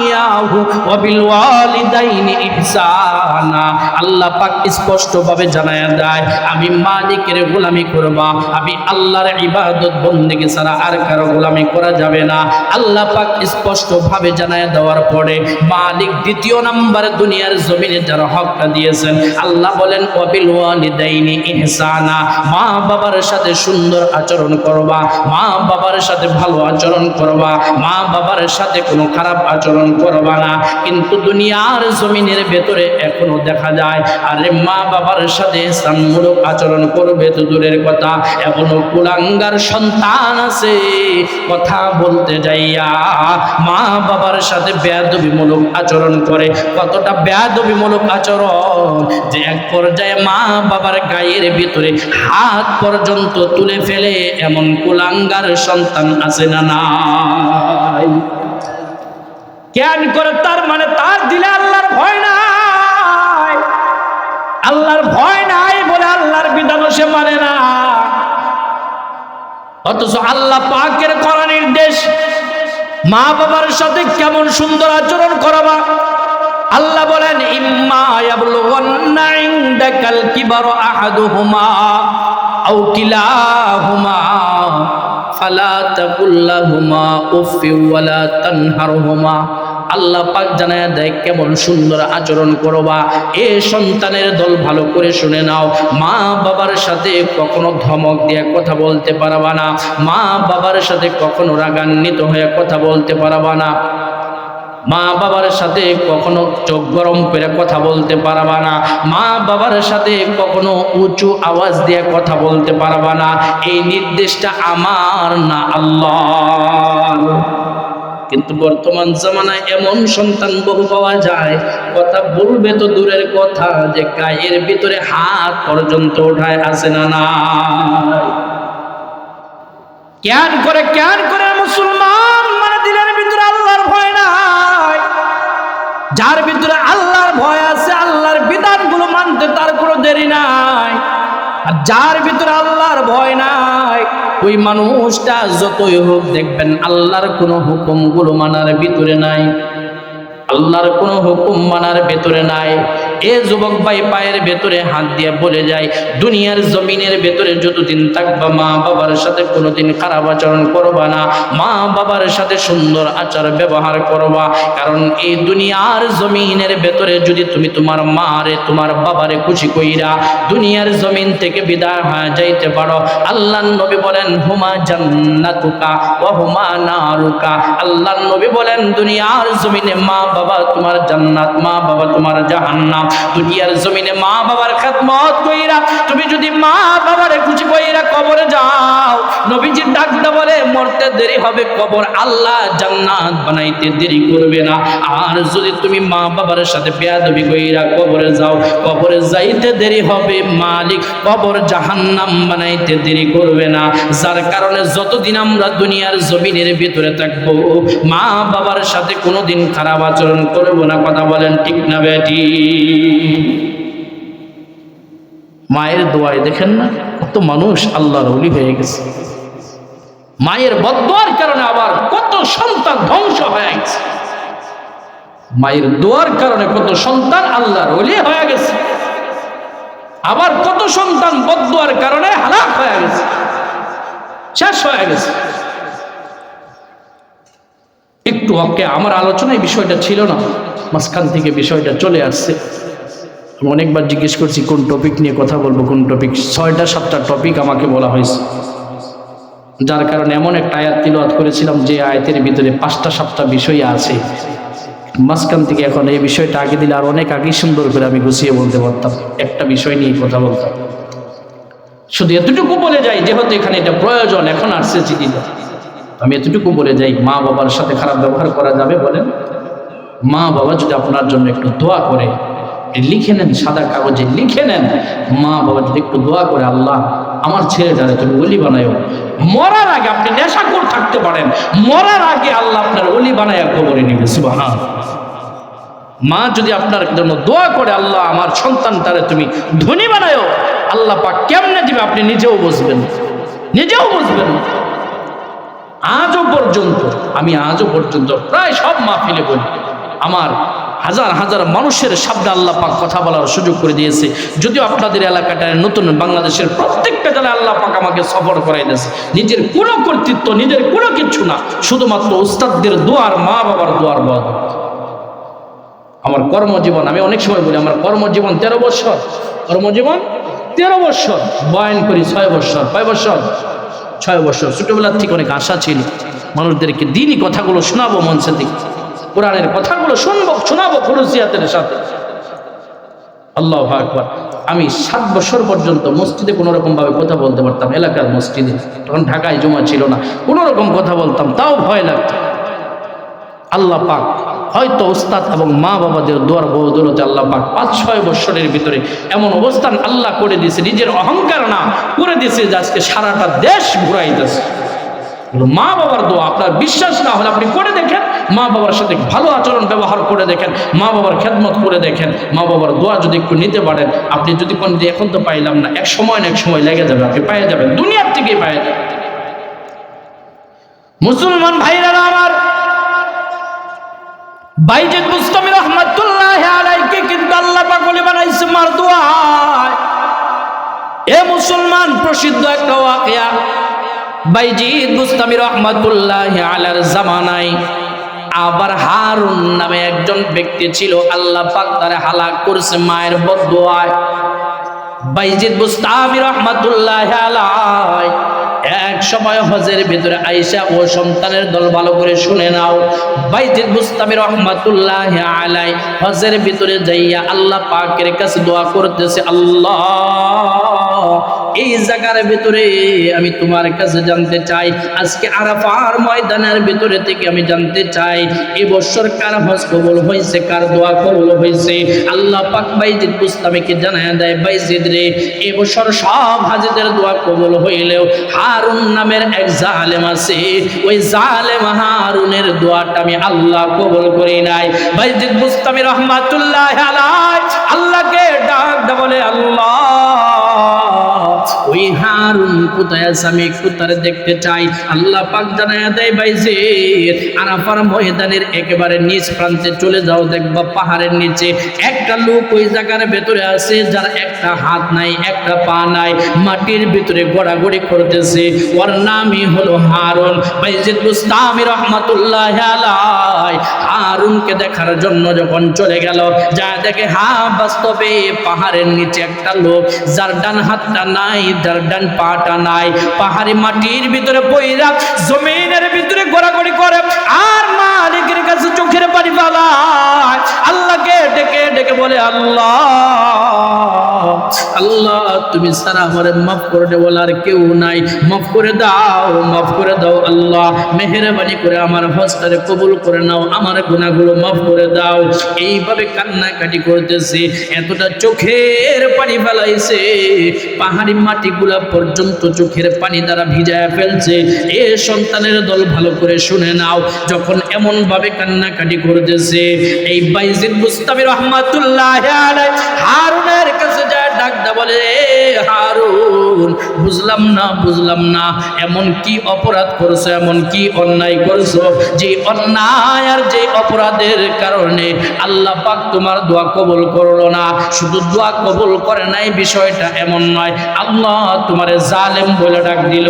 ইয়াহু ওয়া বিল ওয়ালিদাইনি ইহসানা। আল্লাহ পাক স্পষ্ট ভাবে জানায়া দেয় আমি মালিকের গোলামি করব, আমি আল্লাহর ইবাদত বندگی ছাড়া আর কারো গোলামি করা যাবে না। আল্লাহ পাক স্পষ্ট ভাবে জানায়া দেওয়ার পরে মালিক দ্বিতীয় নাম্বার দুনিয়ার জমিনে যার হকটা দিয়েছেন আল্লাহ বলেন ওয়া বিল ওয়ালিদাইনি ইহসানা। মা বাবার সাথে সুন্দর আচরণ করবা, মা বাবার সাথে ভালো আচরণ করবা, মা বাবার সাথে কোনো খারাপ আচরণ করবা না। কিন্তু দুনিয়ার জমিনের ভেতরে এখনো দেখা যায় আরে মা বাবার সাথে সম্মূলক আচরণ করবে তো দূরের কথা, এখনো কুলাঙ্গার সন্তান আছে কথা বলতে যাইয়া মা বাবার সাথে বেয়াদবিমূলক আচরণ করে। কতটা বেয়াদবিমূলক আচরণ যে এক পর্যায়ে মা বাবার গায়ের ভিতরে হাত পর্যন্ত তুলে ফেলে এমন কুলাঙ্গার সন্তান আছে না নাই? কেন করে? তার মানে তার দিলে আল্লাহর ভয় নাই। আল্লাহর ভয় নাই বলে আল্লাহর বিধানও সে মানে না। অথচ আল্লাহ পাকের করা নির্দেশ মা বাবার সাথে কেমন সুন্দর আচরণ করবা। আল্লাহ বলেন ইম্মা ইয়াবলুগান্না ইনদাকাল কিবারু আহাদুহুমা আও কিলাহুমা ফালা তাকুল লাহুমা উফফি ওয়ালা তানহারহুমা। আল্লাহ পাক জানায়া দেয় কেমন সুন্দর আচরণ করবা। এ সন্তানের দল ভালো করে শুনে নাও, মা বাবার সাথে কখনো ধমক দিয়ে কথা বলতে পারবা না, মা বাবার সাথে কখনো রাগান্বিত হয়ে কথা বলতে পারবা না। মা বাবার সাথে কখনো চোখ গরম করে কথা বলতে পারবা না, মা বাবার সাথে কখনো উঁচু আওয়াজ দিয়ে কথা বলতে পারবা না। এই নির্দেশটা আমার না, আল্লাহর। কিন্তু বর্তমান জামানায় এমন সন্তান বহু পাওয়া যায়, কথা বলবে তো দূরের কথা, যে গায়ের ভিতরে হাত পর্যন্ত ওঠায় আছে না নাই। কেন করে মুসলমান মানে দিলের ভিতরে আল্লাহর ভয় নাই। যার ভিতরে আল্লাহর ভয় আছে, আল্লাহর বিধানগুলো মানতে তার কোনো দেরি নাই। আর যার ভিতরে আল্লাহর ভয় নাই, ওই মানুষটা যতই হোক দেখবেন আল্লাহর কোনো হুকুমগুলো মানার ভিতরে নাই, আল্লাহর কোনো হুকুম মানার ভেতরে নাই। এ যুবক ভাই পায়ের ভেতরে হাত দিয়ে বলে যায়, দুনিয়ার জমিনের ভেতরে যতদিন থাকবা মা বাবার সাথে কোনোদিন খারাপ আচরণ করবা না, মা বাবার সাথে সুন্দর আচার ব্যবহার করবা। কারণ এই দুনিয়ার জমিনের ভেতরে যদি তুমি তোমার মারে তোমার বাবারে খুশি কইরা দুনিয়ার জমিন থেকে বিদায় হয়ে যাইতে পারো, আল্লাহর নবী বলেন হুমা জান্নাতুকা ওয়া হুমা নারুকা। আল্লাহর নবী বলেন দুনিয়ার জমিনে মা বাবা তোমার জান্নাত, মা বাবা তোমার জাহান্নাম। দুনিয়ার জমিনে মা বাবার খেদমত কইরা তুমি যদি মা বাবারে খুশি কইরা কবরে যাও, নবীজি ডাকতে বলে মরতে দেরি হবে, কবর আল্লাহ জান্নাত বানাইতে দেরি করবে না। আর যদি তুমি মা বাবার সাথে বেয়াদবি কইরা কবরে যাও, কবরে যাইতে দেরি হবে, মালিক কবর জাহান্নাম বানাইতে দেরি করবে না। যার কারণে যতদিন আমরা দুনিয়ার জমিনের ভিতরে থাকবো, মা বাবার সাথে কোনোদিন খারাপ আচরণ করবো না। কথা বলেন ঠিক না বেটি? মায়ের দোয়ায় দেখেন না কত মানুষ আল্লাহর ওলি হয়ে গেছে। মায়ের বদদোয়ার কারণে আবার কত সন্তান ধ্বংস হয়ে গেছে। মায়ের দোয়ার কারণে কত সন্তান আল্লাহর ওলি হয়ে গেছে, আবার কত সন্তান বদদোয়ার কারণে হালাক হয়ে গেছে, শেষ হয়ে গেছে। একটু ওকে আমার আলোচনায় বিষয়টা ছিল না, মাঝখান থেকে বিষয়টা চলে আসছে। আমি অনেকবার জিজ্ঞেস করছি কোন টপিক নিয়ে কথা বলবো, কোন টপিক। 6টা-7টা টপিক আমাকে বলা হয়েছে, যার কারণে এমন একটা আয়াত তিলাওয়াত করেছিলাম যে আয়াতের ভিতরে 5টা-7টা বিষয় আছে। মাঝখান থেকে এখন এই বিষয়টা আগে দিলে আর অনেক আগেই সুন্দর করে আমি গুছিয়ে বলতে পারতাম, একটা বিষয় নিয়ে কথা বলতাম। শুধু এতটুকু বলে যাই, যেহেতু এখানে এটা প্রয়োজন, এখন আসছে চিঠিটা, আমি এতটুকু বলে যাই, মা বাবার সাথে খারাপ ব্যবহার করা যাবে বলেন? মা বাবা যদি আপনার জন্য একটু দোয়া করে, লিখে নেন, সাদা কাগজে লিখে নেন, মা বাবা যদি একটু দোয়া করে, আল্লাহ আমার ছেলেটারে তুমি ওলি বানায়ো। মরার আগে আপনি নেশাখোর থাকতে পারেন, মরার আগে আল্লাহ আপনার ওলি বানায় কবরে নিবে। সুবহান। মা যদি আপনার জন্য দোয়া করে, আল্লাহ আমার সন্তানটারে তুমি ধনী বানায়ো, আল্লাহ পাক কেমনে দিবে আপনি নিজেও বুঝবেন, নিজেও বুঝবেন। আজও পর্যন্ত প্রায় সব মাহফিলে বলি, আমার হাজার হাজার মানুষের শব্দে আল্লাহ পাক কথা বলার সুযোগ করে দিয়েছে। যদিও আপনাদের এলাকাটায় নতুন, বাংলাদেশের প্রত্যেকটা জেলায় আল্লাহ পাক আমাকে সফর করাই দিয়েছে। নিজের কোনো কর্তৃত্ব, নিজের কোনো কিছু না, শুধুমাত্র উস্তাদদের দোয়ার, মা বাবার দোয়ার বল। আমার কর্মজীবন, আমি অনেক সময় বলি আমার কর্মজীবন 13 বছর, কর্মজীবন 13 বছর, বয়ান করি 6 বছর। কয় বছর? 6 বছর। ছোটবেলার থেকে অনেক আশা ছিল মানুষদেরকে দিনই কথাগুলো শোনাবো, মঞ্চের দিকে কোরআনের কথাগুলো শোনাবো খুলুসিয়াতের সাথে। আল্লাহু আকবার। আমি 7 বছর পর্যন্ত মসজিদে কোনো রকম ভাবে কথা বলতে পারতাম, এলাকার মসজিদে, তখন ঢাকায় জমা ছিল না, কোনো রকম কথা বলতাম, তাও ভয় লাগতো। আল্লাহ পাক হয়তো উস্তাদ এবং মা বাবাদের দোয়ার বদৌলতে আল্লাহ পাক 5-6 বছরের ভিতরে এমন অবস্থান আল্লাহ করে দিয়েছে, নিজের অহংকার না করে দিয়েছে যে আজকে সারাটা দেশ ঘুরাইতেছে। মা বাবার দোয়া। আপনার বিশ্বাস না হলে আপনি করে দেখেন, মা বাবার সাথে ভালো আচরণ ব্যবহার করে দেখেন, মা বাবার খেদমত করে দেখেন, মা বাবার দোয়া যদি একটু নিতে পারেন, আপনি যদি কোন এখন তো পাইলাম না, এক সময় না এক সময় লেগে যাবে, আপনি পেয়ে যাবেন, দুনিয়ার থেকেই পেয়ে যাবেন। মুসলমান ভাইরা আমার, বাইজিদ বুস্তামি রহমাতুল্লাহি আলাইহি কিন্তু আল্লাহ পাক ওলি বানাইছে মার দোয়ায়। এ মুসলমান, প্রসিদ্ধ একটা ওয়াকিয়া, বাইজিদ বুস্তামি রহমাতুল্লাহি আলাইহির জামানায় আবার হারুন নামে একজন ব্যক্তি ছিল, আল্লাহ পাক তারে হালাক করেছে মায়ের বদদোয়ায়। বাইজিদ বুস্তামি রহমাতুল্লাহি আলাইহি এক সময় হজের ভিতরে আয়েশা ও সন্তানের দল ভালো করে শুনে নাও, বাইজিদ বুস্তামি রহমাতুল্লাহ আলাই হজের ভিতরে যাইয়া আল্লাহ পাকের কাছে দোয়া করতেছে, আল্লাহ এই জায়গার ভিতরে আমি তোমার কাছে জানতে চাই, আজকে আরাফার ময়দানের ভিতরে থেকে আমি জানতে চাই এবছর কার হজ কবুল হয়েছে, কার দোয়া কবুল হয়েছে। আল্লাহ পাক বাইজিদ বুস্তামিকে জানায় দেয়, বাইজিদ রে এবছর সব হাজিদের দোয়া কবুল হইলেও হারুন নামের এক জালেম আছে, ওই জালেম হারুনের দোয়াটা আমি আল্লাহ কবুল করি নাই। বাইজিদ বুস্তামি রহমাতুল্লাহ আলাইহি আল্লাহকে ডাক দা বলে, আল্লাহ ওই হারুন কোথায় আছে, আমি একটু তারে দেখতে চাই। আল্লাহ পাক জানায়া দেয়, বাইজিদ আরাফার ময়দানের একেবারে নিচ প্রান্তে চলে যাও, দেখবা পাহাড়ের নিচে একটা লোক ওই জায়গার ভেতরে আছে, যার একটা হাত নাই, একটা পা নাই, মাটির ভিতরে গড়াগড়ি করতেছে, ওর নামই হলো হারুন। বাইজিদ বুস্তামি রাহমাতুল্লাহ আলাইহি হারুনকে দেখার জন্য যখন চলে গেল, যা দেখে বাস্তবে পাহাড়ের নিচে একটা লোক, যার ডান হাতটা নাই, যার ডান পাটা নাই, পাহাড়ি মাটির ভিতরে পইরা জমিনের ভিতরে ঘোরাঘুরি করে আর মালিকের কাছে চোখের পানি ফেলায়, আল্লাহকে ডেকে ডেকে বলে, আল্লাহ আল্লাহ তুমি সারা আমারে মাফ করে দে, বলার কেউ নাই, মাফ করে দাও, মাফ করে দাও, আল্লাহ মেহেরবানি করে আমার হজটারে কবুল করে নাও, আমার গুনাহগুলো মাফ করে দাও। এইভাবে কান্নাকাটি করতেছে, এতটা চোখের পানি ফেলাইছে, পাহাড়ি মাটিগুলা পর্যন্ত চোখের পানি দ্বারা ভিজায় ফেলছে। এ সন্তানের দল ভালো করে শুনে নাও, যখন এমন ভাবে কান্নাকাটি করতেছে, এই বাইজিদ বুস্তামি রহমাতুল্লাহ আলাইহি হারুনের কাছে যায় ডাক দা বলে, হারুন বুঝলাম না এমন কি অপরাধ করছো, এমন কি অন্যায় করছো, যে অন্যায় আর যে অপরাধের কারণে আল্লাহ পাক তোমার দোয়া কবুল করলো না। শুধু দোয়া কবুল করে নাই, বিষয়টা এমন নয়, আল্লাহ তোমারে জালেম বলে ডাক দিল,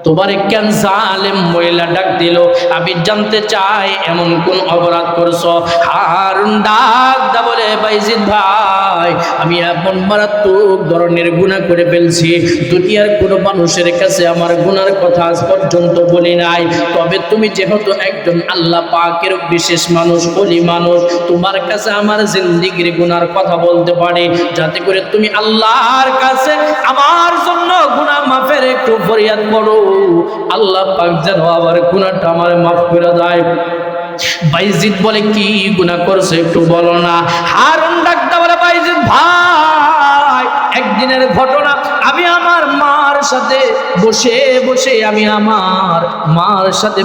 তোমারে কেন জালেম বইলা ডাক দিল, আমি জানতে চাই এমন কোন অপরাধ করছো। হারুন ডাক দা বলে, বাইজিদ ভাই আমি এমন মারাত্মক ধরনের গুনাহ করে ফেলছি, দুনিয়ার কোনো মানুষের কাছে আমার গুনার কথা আজ পর্যন্ত বলি নাই, তবে তুমি যেহেতু একজন আল্লাহ পাকের বিশেষ মানুষ, ওলি মানুষ, তোমার কাছে আমার জিন্দেগির গুনার কথা বলতে পারি, যাতে করে তুমি আল্লাহর কাছে আমার জন্য গুনাহ মাফের একটু ফরিয়াদ করো, আল্লাহ পাক যেন আবার গুনাহটা আমার মাফ করে দেয়। বাইজিদ বলে, কি গুনাহ করছে একটু বলো না। হারুন ডাকতে বলে, বাইজিদ ভাই একদিনের ঘটনা, আমি আমার মার সাথে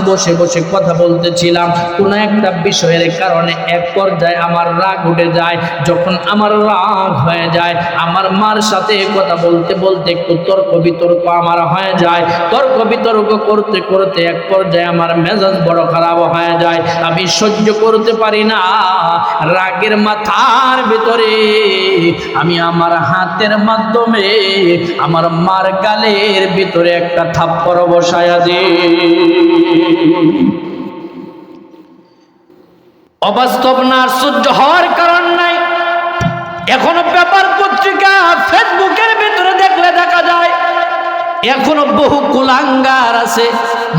বসে বসে কথা বলতেছিলাম, কোন একটা বিষয়ের কারণে এক পর্যায়ে আমার রাগ উঠে যায়, যখন আমার রাগ হয়ে যায়, আমার মার সাথে কথা বলতে বলতে একটু তর্ক বিতর্ক আমার হয়ে যায়, তর্ক বিতর্ক করতে করতে এক পর্যায়ে আমার মেজাজ বড় খারাপ হয়ে যায়, আমি সহ্য করতে পারি না, রাগের মাথার ভিতরে আমি আমার হাতের মাধ্যমে আমার মার গালের ভিতরে একটা থাপ্পড় বসায়া দিই। অবাস্তব না, সহ্য হওয়ার কারণ নাই। এখনো পেপার পত্রিকা ফেসবুকের ভিতরে দেখলে দেখা যায়, এখনো বহু কুলাঙ্গার আছে,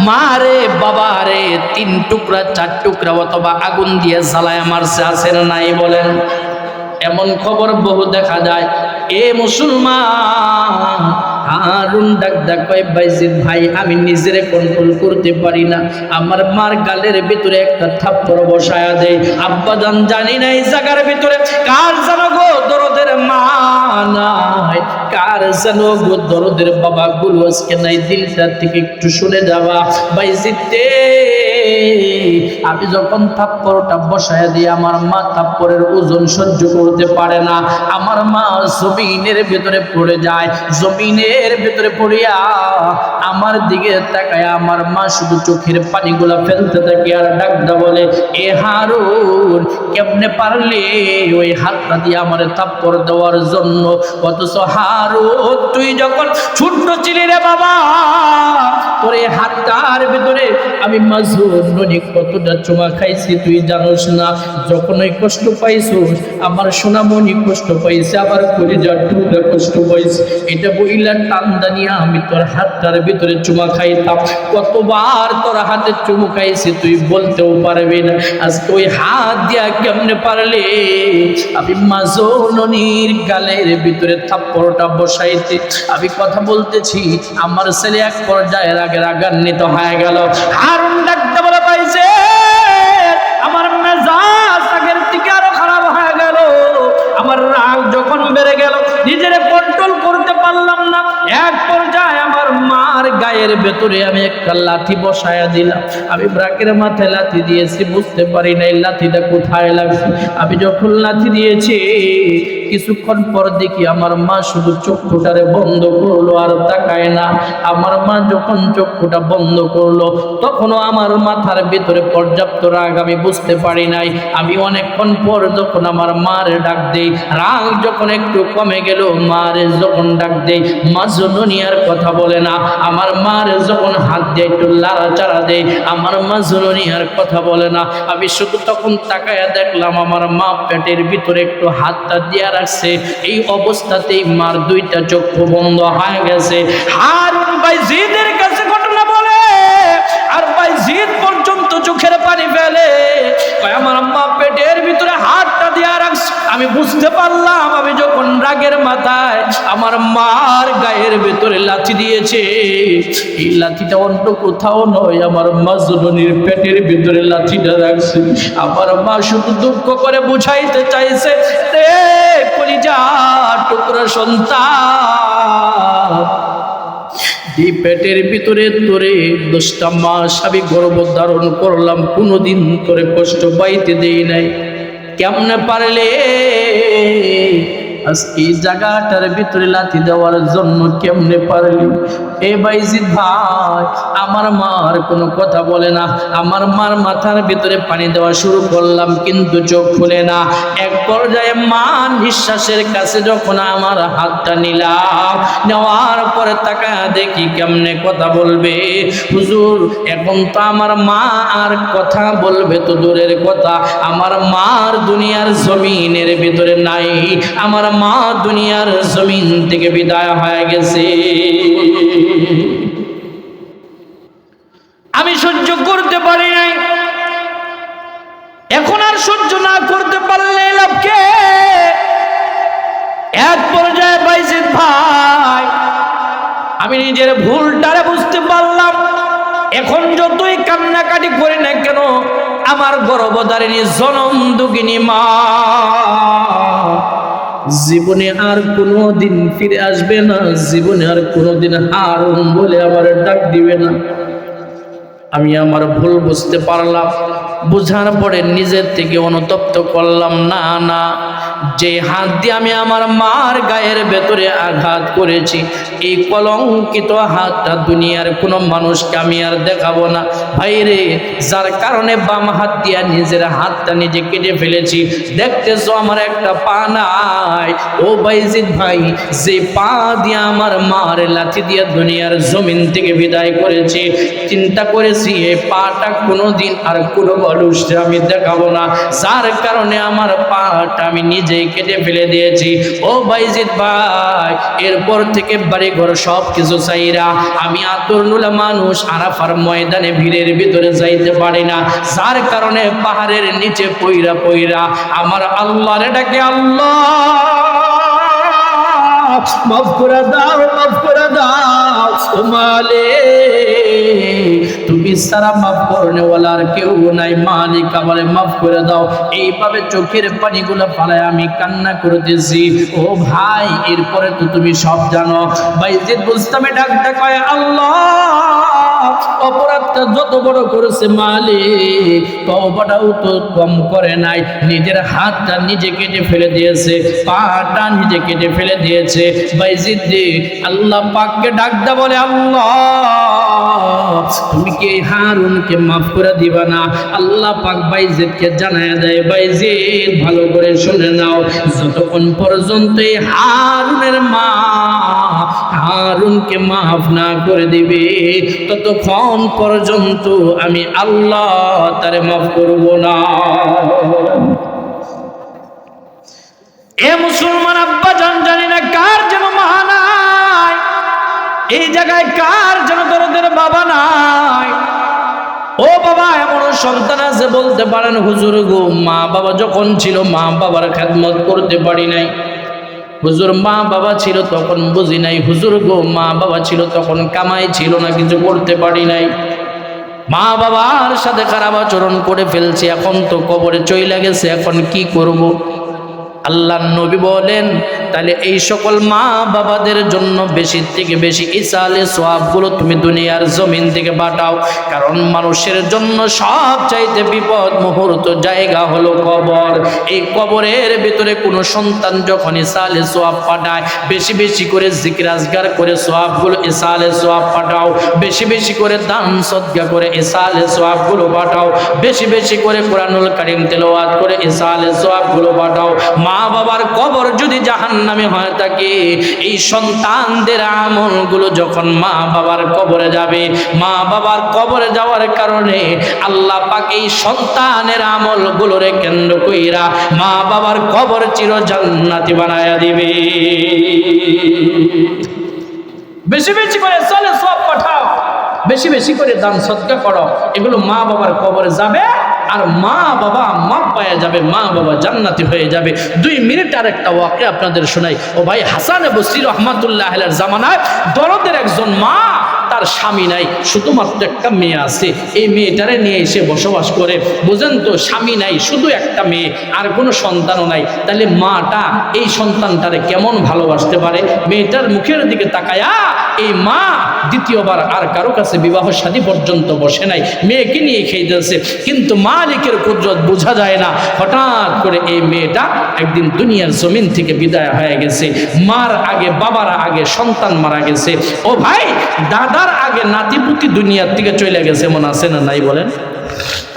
মারে বাবারে 3 টুকরা 4 টুকরা অথবা আগুন দিয়ে জ্বালায় মারছে, আছে না নাই বলেন? এমন খবর বহু দেখা যায়। এ মুসলমান, হারুন ডাক কয়, বাইজিদ ভাই আমি নিজেরে কন্ট্রোল করতে পারি না, আমার মার গালের ভিতরে একটা থাপ্পড় বসায়া দেয়। আব্বা জানি না এই জায়গার ভিতরে কার যেন গো দরদের মা নাই, কার যেন গো দরদের বাবা গুলো আজকে নাই, দিলটা থেকে একটু শুনে যাওয়া। বাইজিদ আমি যখন থাপ্পড়টা বসায়া দিই, আমার মা থাপ্পড়ের ওজন সহ্য করতে পারে না, আমার মা জমিনের ভিতরে পড়ে যায়, জমিনের ভিতরে পড়িয়া আমার দিকে তাকায়, আমার মা শুধু চোখের পানিগুলা ফেলতে থাকে আর ডাকদা বলে, এ হারুন কেমনে পারলে ওই হাতটা দিয়ে আমার থাপ্পড় দেওয়ার জন্য? অথচ হারুন তুই যখন ছোট্ট ছিলি রে বাবা, তোর এই হাতটার ভিতরে আমি মাজনুনি কতটা চুমা খাইছি তুই জানোস না। যখন ওই কষ্ট পাইছিস আমার সোনামণি কষ্ট পাইছে, আবার কলিজার টুকরা কষ্ট পাইছে, এটা বইলা টান দানিয়া আমি তোর হাতটার ভিতরে চুমা খাইতাম। কতবার তোর হাতে চুমু খাইছি তুই বলতেও পারবি না। আজকে ওই হাত দিয়া কেমনে পারলে আমি মাজনুনির গালের ভিতরে থাপ্পড়টা বসাইতে। আমি কথা বলতেছি, আমার ছেলে এক পর্যায়ে রাগান্বিত হয়ে গেল। হারুন ডাকতে বলে, পাইছে আমার মেজাজ আগের থেকে আরো খারাপ হয়ে গেল। আমার রাগ যখন বেড়ে গেল নিজের কন্ট্রোল করতে পারলাম না। এক পর্যায়ে আমার মার গায়ের ভেতরে আমি একটা লাঠি বসায়া দিলাম। আমি ব্রাকের মাথায় লাঠি দিয়েছি, বুঝতে পারি নাই লাঠিটা কোথায় লাগছে। আমি যখন লাঠি দিয়েছি কিছুক্ষণ পর দেখি আমার মা শুধু চক্ষুটারে বন্ধ করলো আর তাকায় না। আমার মা যখন চক্ষুটা বন্ধ করলো তখনও আমার মাথার ভিতরে পর্যাপ্ত রাগ আমি বুঝতে পারি নাই। আমি অনেকক্ষণ পর যখন আমার মারে ডাক দেই, রাগ যখন একটু কমে গেল, মারে যখন ডাক দেই, মাজনুনি আর কথা বলে না। আমার মারে যখন হাত দিয়ে একটু লাড়াচাড়া দেই, আমার মাজনুনি আর কথা বলে না। আমি শুধু তখন তাকায়া দেখলাম আমার মা পেটের ভিতরে একটু হাতটা দিয়ে রাখছে। এই অবস্থাতেই মার দুইটা চক্ষু বন্ধ হয়ে গেছে। হারুন ভাই জিদের কাছে ঘটনা বলে, আর ভাই জিদ পর্যন্ত চোখের পানি ফেলে। আমার আম্মা পেটের ভিতরে হাতটা দিয়ে রাখছে। আমি বুঝতে পারলাম আমি যখন রাগের মাথায় আমার মার গায়ের ভিতরে লাথি দিয়েছে, এই লাথিটা অন্য কোথাও নয়, আমার মাজনুনির পেটের ভিতরে লাথিটা রাখছে। আমার মা শুধু দুঃখ করে বুঝাইতে চাইছে, রে কলিজা টুকরা সন্তান, এই পেটের ভিতরে তোরে 10টা মাস আমি গর্ভ ধারণ করলাম, কোনোদিন তোরে কষ্ট পাইতে দেই নাই। কেমনে পারলে আজকে এই জায়গাটার ভিতরে লাথি দেওয়ার জন্য? কেমনে পারলি? এ বাইজিদ ভাই, আমার মার কোনো কথা বলে না। আমার মার মাথার ভিতরে পানি দেওয়া শুরু করলাম, কিন্তু চোখ খুলে না। এক পর্যায়ে মা নিঃশ্বাসের কাছে যখন আমার হাতটা নিলাম, নেওয়ার পরে তাকায় দেখি কেমনে কথা বলবে। হুজুর, এখন তো আমার মা আর কথা বলবে তো দূরের কথা, আমার মার দুনিয়ার জমিনের ভিতরে নাই। আমার মা দুনিয়ার জমিন থেকে বিদায় হয়ে গেছে। আমি সহ্য করতে পারি নাই। এখন আর সহ্য না করতে পারলে লাভকে। এক পর্যায়ে বাইজিদ ভাই, আমি নিজের ভুলটারে বুঝতে পারলাম। এখন যতই কান্নাকাটি করি না কেন, আমার গর্ভধারিণী জনম দুঃখিনী মা জীবনে আর কোনোদিন ফিরে আসবে না, জীবনে আর কোনোদিন হারুন বলে আমার ডাক দিবে না। আমি আমার ভুল বুঝতে পারলাম। বুঝার পরে নিজের থেকে অনুতপ্ত করলাম, না না, যে হাত দিয়ে আমি আমার মার গায়ের ভেতরে আঘাত করেছি, এই কলঙ্কিত হাতটা দুনিয়ার কোনো মানুষকে আমি আর দেখাবো না। ভাইরে, যার কারণে বাম হাত দিয়ে নিজের হাতটা নিজে কেটে ফেলেছি, দেখতেছো আমার একটা পা নাই। ও বাইজিদ ভাই, যে পা দিয়ে আমার মার লাথি দিয়ে দুনিয়ার জমিন থেকে বিদায় করেছি, চিন্তা করেছি এই পাটা কোনোদিন আর কোনো মানুষকে আমি দেখাবো না। যার কারণে আমার পাটা আমি নিজেই কেটে ফেলে দিয়েছি। ও বাইজিদ ভাই, এরপর থেকে বাড়ি ঘর সব কিছু চাইরা আমি আতরনুলা মানুষ আরাফার ময়দানে ভিড়ের ভিতরে যাইতে পারি না। যার কারণে পাহাড়ের নিচে পইরা পইরা আমার আল্লাহরে ডাকে, আল্লাহ মাফ করে দাও, মাফ করে দাও, ও মালিক, তুমি সারা মাফ করনেওয়ালা আর কেউ নাই, মালিক আমারে মাফ করে দাও। এইভাবে চোখের পানিগুলো ফালায় আমি কান্না করতেছি। ও ভাই, এরপরে তো তুমি সব জানো। বাইজিদ বুস্তামে ডাকতে কয়, আল্লাহ অপরাধটা যত বড় করেছে মালিক, তওবাটাও তো কম করে নাই। নিজের হাতটা নিজে কেটে ফেলে দিয়েছে, পাটা নিজে কেটে ফেলে দিয়েছে। বাইজিদ আল্লাহ পাককে ডাকতে বলে, আল্লাহ তুমি কি হারুনকে মাফ করে দিবা না? আল্লাহ পাক বাইজিদকে জানায় দেয়, বাইজিদ ভালো করে শুনে নাও, যতক্ষণ পর্যন্ত এই হারুনের মা হারুনকে মাফ না করে দিবে ততক্ষণ পর্যন্ত আমি আল্লাহ তারে মাফ করব না। এ মুসলমান আব্বা জান, জানি না কার যেন মা নাই, এই জায়গায় কার যেন দরদের বাবা নাই। ও বাবা, এমন সন্তান আছে বলতে পারেন, হুজুর গো মা বাবা যখন ছিল মা বাবার খেদমত করতে পারি নাই। হুজুর মা বাবা ছিল তখন বুঝি নাই। হুজুর গো মা বাবা ছিল তখন কামাই ছিল না, কিছু করতে পারি নাই। মা বাবার সাথে খারাপ আচরণ করে ফেলছি, এখন তো কবরে চইলা গেছে, এখন কি করব? আল্লাহর নবী বলেন, তাহলে এই সকল মা বাবাদের জন্য বেশি থেকে বেশি ইসালে সওয়াবগুলো তুমি দুনিয়ার জমিন থেকে পাঠাও। কারণ মানুষের জন্য সবচাইতে বিপদ মুহূর্ত জায়গা হলো কবর। এই কবরের ভিতরে কোনো সন্তান যখন ইসালে সওয়াব পাঠায়, বেশি বেশি করে জিকির আজগার করে সওয়াবগুলো ইসালে সওয়াব পাঠাও। বেশি বেশি করে দান সদকা করে ইসালে সওয়াবগুলো পাঠাও। বেশি বেশি করে কোরআনুল কারীম তেলাওয়াত করে ইসালে সওয়াবগুলো পাঠাও। মা বাবার কবর যদি জাহান্নামে হয়ে থাকে, এই সন্তানদের আমলগুলো যখন মা বাবার কবরে যাবে, মা বাবার কবরে যাওয়ার কারণে আল্লাহ পাক এই সন্তানের আমলগুলোরে কেন্দ্র কইরা মা বাবার কবর চির জান্নাতি বানায়া দিবে। বেশি বেশি করে চলে সব পাঠাও, বেশি বেশি করে দান সদকা করো, এগুলো মা বাবার কবরে যাবে আর মা বাবা মাপ পাওয়া যাবে, মা বাবা জান্নাতি হয়ে যাবে। 2 মিনিট আর একটা ওয়াক্য আপনাদের শোনাই। ও ভাই, হাসান বসরি রহমাতুল্লাহ আলাইহির জামানায় দরদের একজন মা, তার স্বামী নাই, শুধুমাত্র একটা মেয়ে আছে। এই মেয়েটারে নিয়ে এসে বসবাস করে। বুঝেন তো, স্বামী নাই, শুধু একটা মেয়ে, আর কোনো সন্তানও নাই। তাহলে মাটা এই সন্তানটারে কেমন ভালোবাসতে পারে? মেয়েটার মুখের দিকে তাকায়া এই মা দ্বিতীয়বার আর কারো কাছে বিবাহ শাদী পর্যন্ত বসে নাই, মেয়েকে নিয়ে খেয়েছে। কিন্তু মালিকের কুদরত বোঝা যায় না, হঠাৎ করে এই মেয়েটা একদিন দুনিয়ার জমিন থেকে বিদায় হয়ে গেছে। মার আগে বাবার আগে সন্তান মারা গেছে। ও ভাই, দাদার আগে নাতিপুতি দুনিয়ার থেকে চলে গেছে, মনে আছে না নাই বলেন?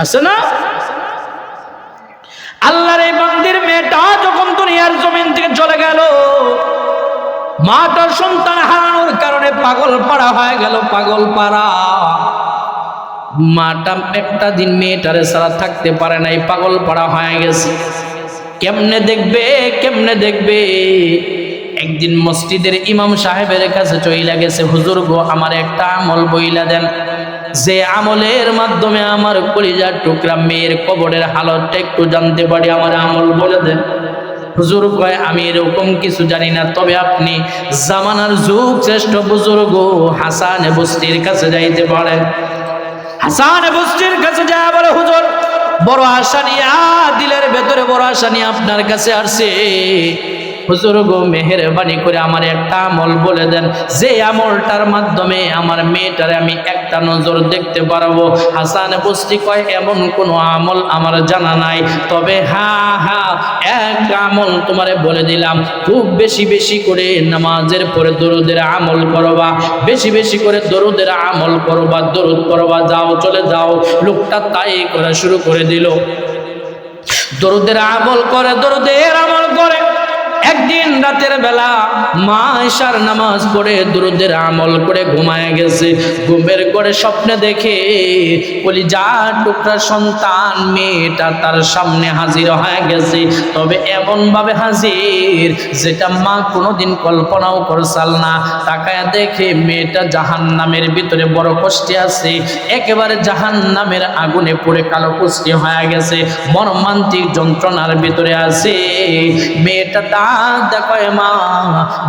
আছে না? আল্লাহর এই বান্দির মেয়েটা যখন দুনিয়ার জমিন থেকে চলে গেল, মাটার সন্তান হারানোর কারণে পাগল পাড়া হয়ে গেল, পাগল পাড়া। মাটা একটা দিন মেয়েটারে ছাড়া থাকতে পারে নাই, পাগল পাড়া হয়ে গেছে। কেমনে দেখবে, কেমনে দেখবে? একদিন মসজিদের ইমাম সাহেবের কাছে চইলা গেছে, হুজুর গো আমার একটা আমল বইলা দেন, যে আমলের মাধ্যমে আমার কলিজার টুকরা মেয়ের কবরের হালতটা একটু জানতে পারি, আমার আমল বলে দেন। হুজুর কয়, আমি এরকম কিছু জানি না, তবে আপনি জামানার যুগ শ্রেষ্ঠ বুজুর্গ হাসান বসরির কাছে যাইতে পারেন। হাসান বসরির কাছে যায়, বলে হুজুর বড় আশা নিয়ে, দিলের ভেতরে বড় আশা নিয়ে আপনার কাছে আসছে। হুজুর গো মেহেরবানি করে আমার একটা আমল বলে দেন, যে আমলটার মাধ্যমে আমার মেয়েটারে আমি একটা নজর দেখতে পারবো। হাসান বসরি কয়, এমন কোনো আমল আমার জানা নাই, তবে হ্যাঁ একটা আমল তোমারে বলে দিলাম, খুব বেশি বেশি করে নামাজের পরে দরুদের আমল করবা, বেশি বেশি করে দরুদের আমল করবা, দরুদ করবা, যাও চলে যাও। লোকটা তাই করা শুরু করে দিল, দরুদের আমল করে, দরুদের আমল করে। একদিন রাতের বেলা মা ইশার নামাজ পড়ে দুরুদের আমল করে ঘুমায় গেছে। ঘুমের করে স্বপ্নে দেখে কলিজার টুকরা সন্তান মেয়েটা তার সামনে হাজির হয়ে গেছে, তবে এমন ভাবে হাজির যেটা মা কোনোদিন কল্পনাও করছাল না। তাকায় দেখে মেয়েটা জাহান্নামের ভিতরে বড় কষ্টে আছে, একেবারে জাহান্নামের আগুনে পুড়ে কালো কুষ্টি হয়ে গেছে, মর্মান্তিক যন্ত্রণার ভিতরে আছে। মেয়েটা দেখো মা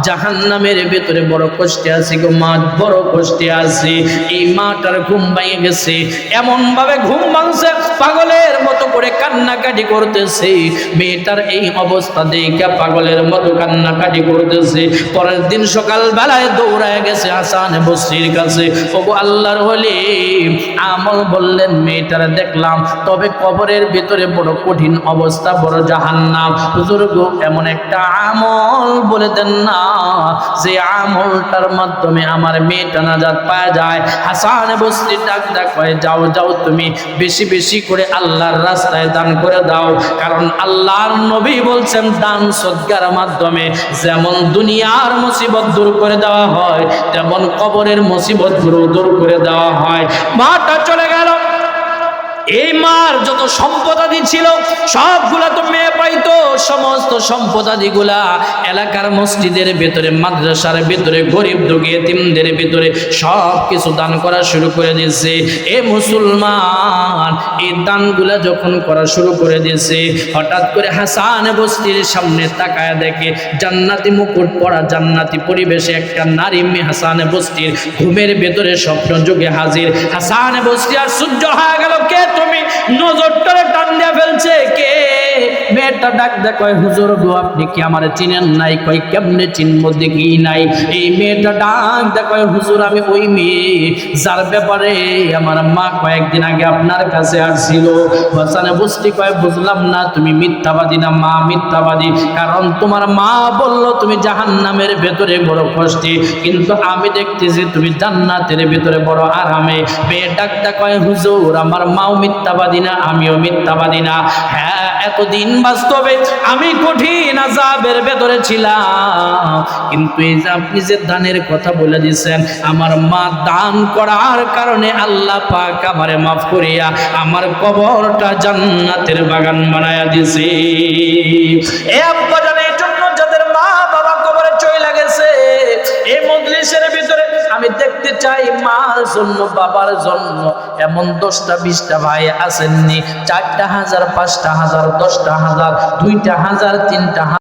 জাহান্নামের ভেতরে বড় কষ্টে আছে গো মা, বড় কষ্টে আছে। এই মাটার ঘুম ভেঙে গেছে, এমন ভাবে ঘুম ভাঙছে পাগলের মতো করে কান্নাকাটি করতেছে। মেয়েটার এই অবস্থা দেখে পাগলের মতো কান্নাকাটি করতেছে। পরের দিন সকাল বেলায় দৌড়ায় গেছে হাসান বসরির কাছে, ওগো আল্লাহর ওলি আমল বললেন মেয়েটার দেখলাম, তবে কবরের ভিতরে বড় কঠিন অবস্থা, বড় জাহান্নাম। হুজুর গো এমন একটা আমল বলে দেন না, যে আমলটার মাধ্যমে আমার মেয়েটা নাজাত পাওয়া যায়। হাসান বসরি ডাক কয়, যাও যাও, তুমি বেশি বেশি করে আল্লাহর রাস্তায় দান করে দাও। কারণ আল্লাহর নবী বলছেন, দান সদকার মাধ্যমে যেমন দুনিয়ার মুসিবত দূর করে দেওয়া হয়, তেমন কবরের মুসিবত দূর করে দেওয়া হয়। মাটা চলে গেল। এই মার যত সম্পদাদি ছিল সবগুলা তো মেয়ে পাইতো। সমস্ত সম্পদাদিগুলা এলাকার মসজিদের ভেতরে, মাদ্রাসার ভেতরে, গরিব দুঃখী এতিমদের ভেতরে সব কিছু দান করা শুরু করে দিয়েছে। এ মুসলমান, এই দানগুলা যখন করা শুরু করে দিয়েছে, হঠাৎ করে হাসান বস্তির সামনে তাকায় দেখে জান্নাতি মুকুট পরা, জান্নাতি পরিবেশে একটা নারী মেয়ে হাসান বস্তির ঘুমের ভেতরে স্বপ্ন যুগে হাজির। হাসান বস্তি আর সহ্য হয়ে গেল, কে তুমি? নজরটারে টান দিয়ে ফেলছে কে? মেয়েটা ডাক দেয়, কয় হুজুর গো, আপনি কি আমারে চিনেন নাই? কয় কেমনে চিনব, দেখি নাই। এই মেয়েটা ডাক দেয়, কয় হুজুর আমি ওই মেয়ে যার ব্যাপারে আমার মা কয়েকদিন আগে আপনার কাছে আসছিল। হাসান বস্তি কয়, বুঝলাম না, তুমি মিথ্যাবাদী না? মা মিথ্যাবাদী, কারণ তোমার মা বলল তুমি জাহান্নামের ভেতরে বড় কষ্টে, কিন্তু আমি দেখতেছি তুমি জান্নাতের ভেতরে বড় আরামে। মেয়ে ডাক দেয়, কয় হুজুর আমার মাও মিথ্যাবাদী না, আমিও মিথ্যাবাদী না। হ্যাঁ, এতদিন বাস্তবে আমি কঠিন আযাবের ভেতরে ছিলাম, কিন্তু এই যে আপনি যে দানের কথা বলে দিয়েছেন, আমার মা দান করার কারণে আল্লাহ পাক আমারে মাফ করিয়া আমার কবরটা জান্নাতের বাগান বানায়া দিয়েছে। এ আব্বা জানের জন্য যাদের মা বাবা কবরে চলে গেছে, এই মজলিসের ভিতরে আমি দেখতে চাই মার জন্য, বাবার জন্য এমন 10টা 20টা ভাই আসেননি? 4টা হাজার, 5টা হাজার, 10টা হাজার, 2টা হাজার, 3টা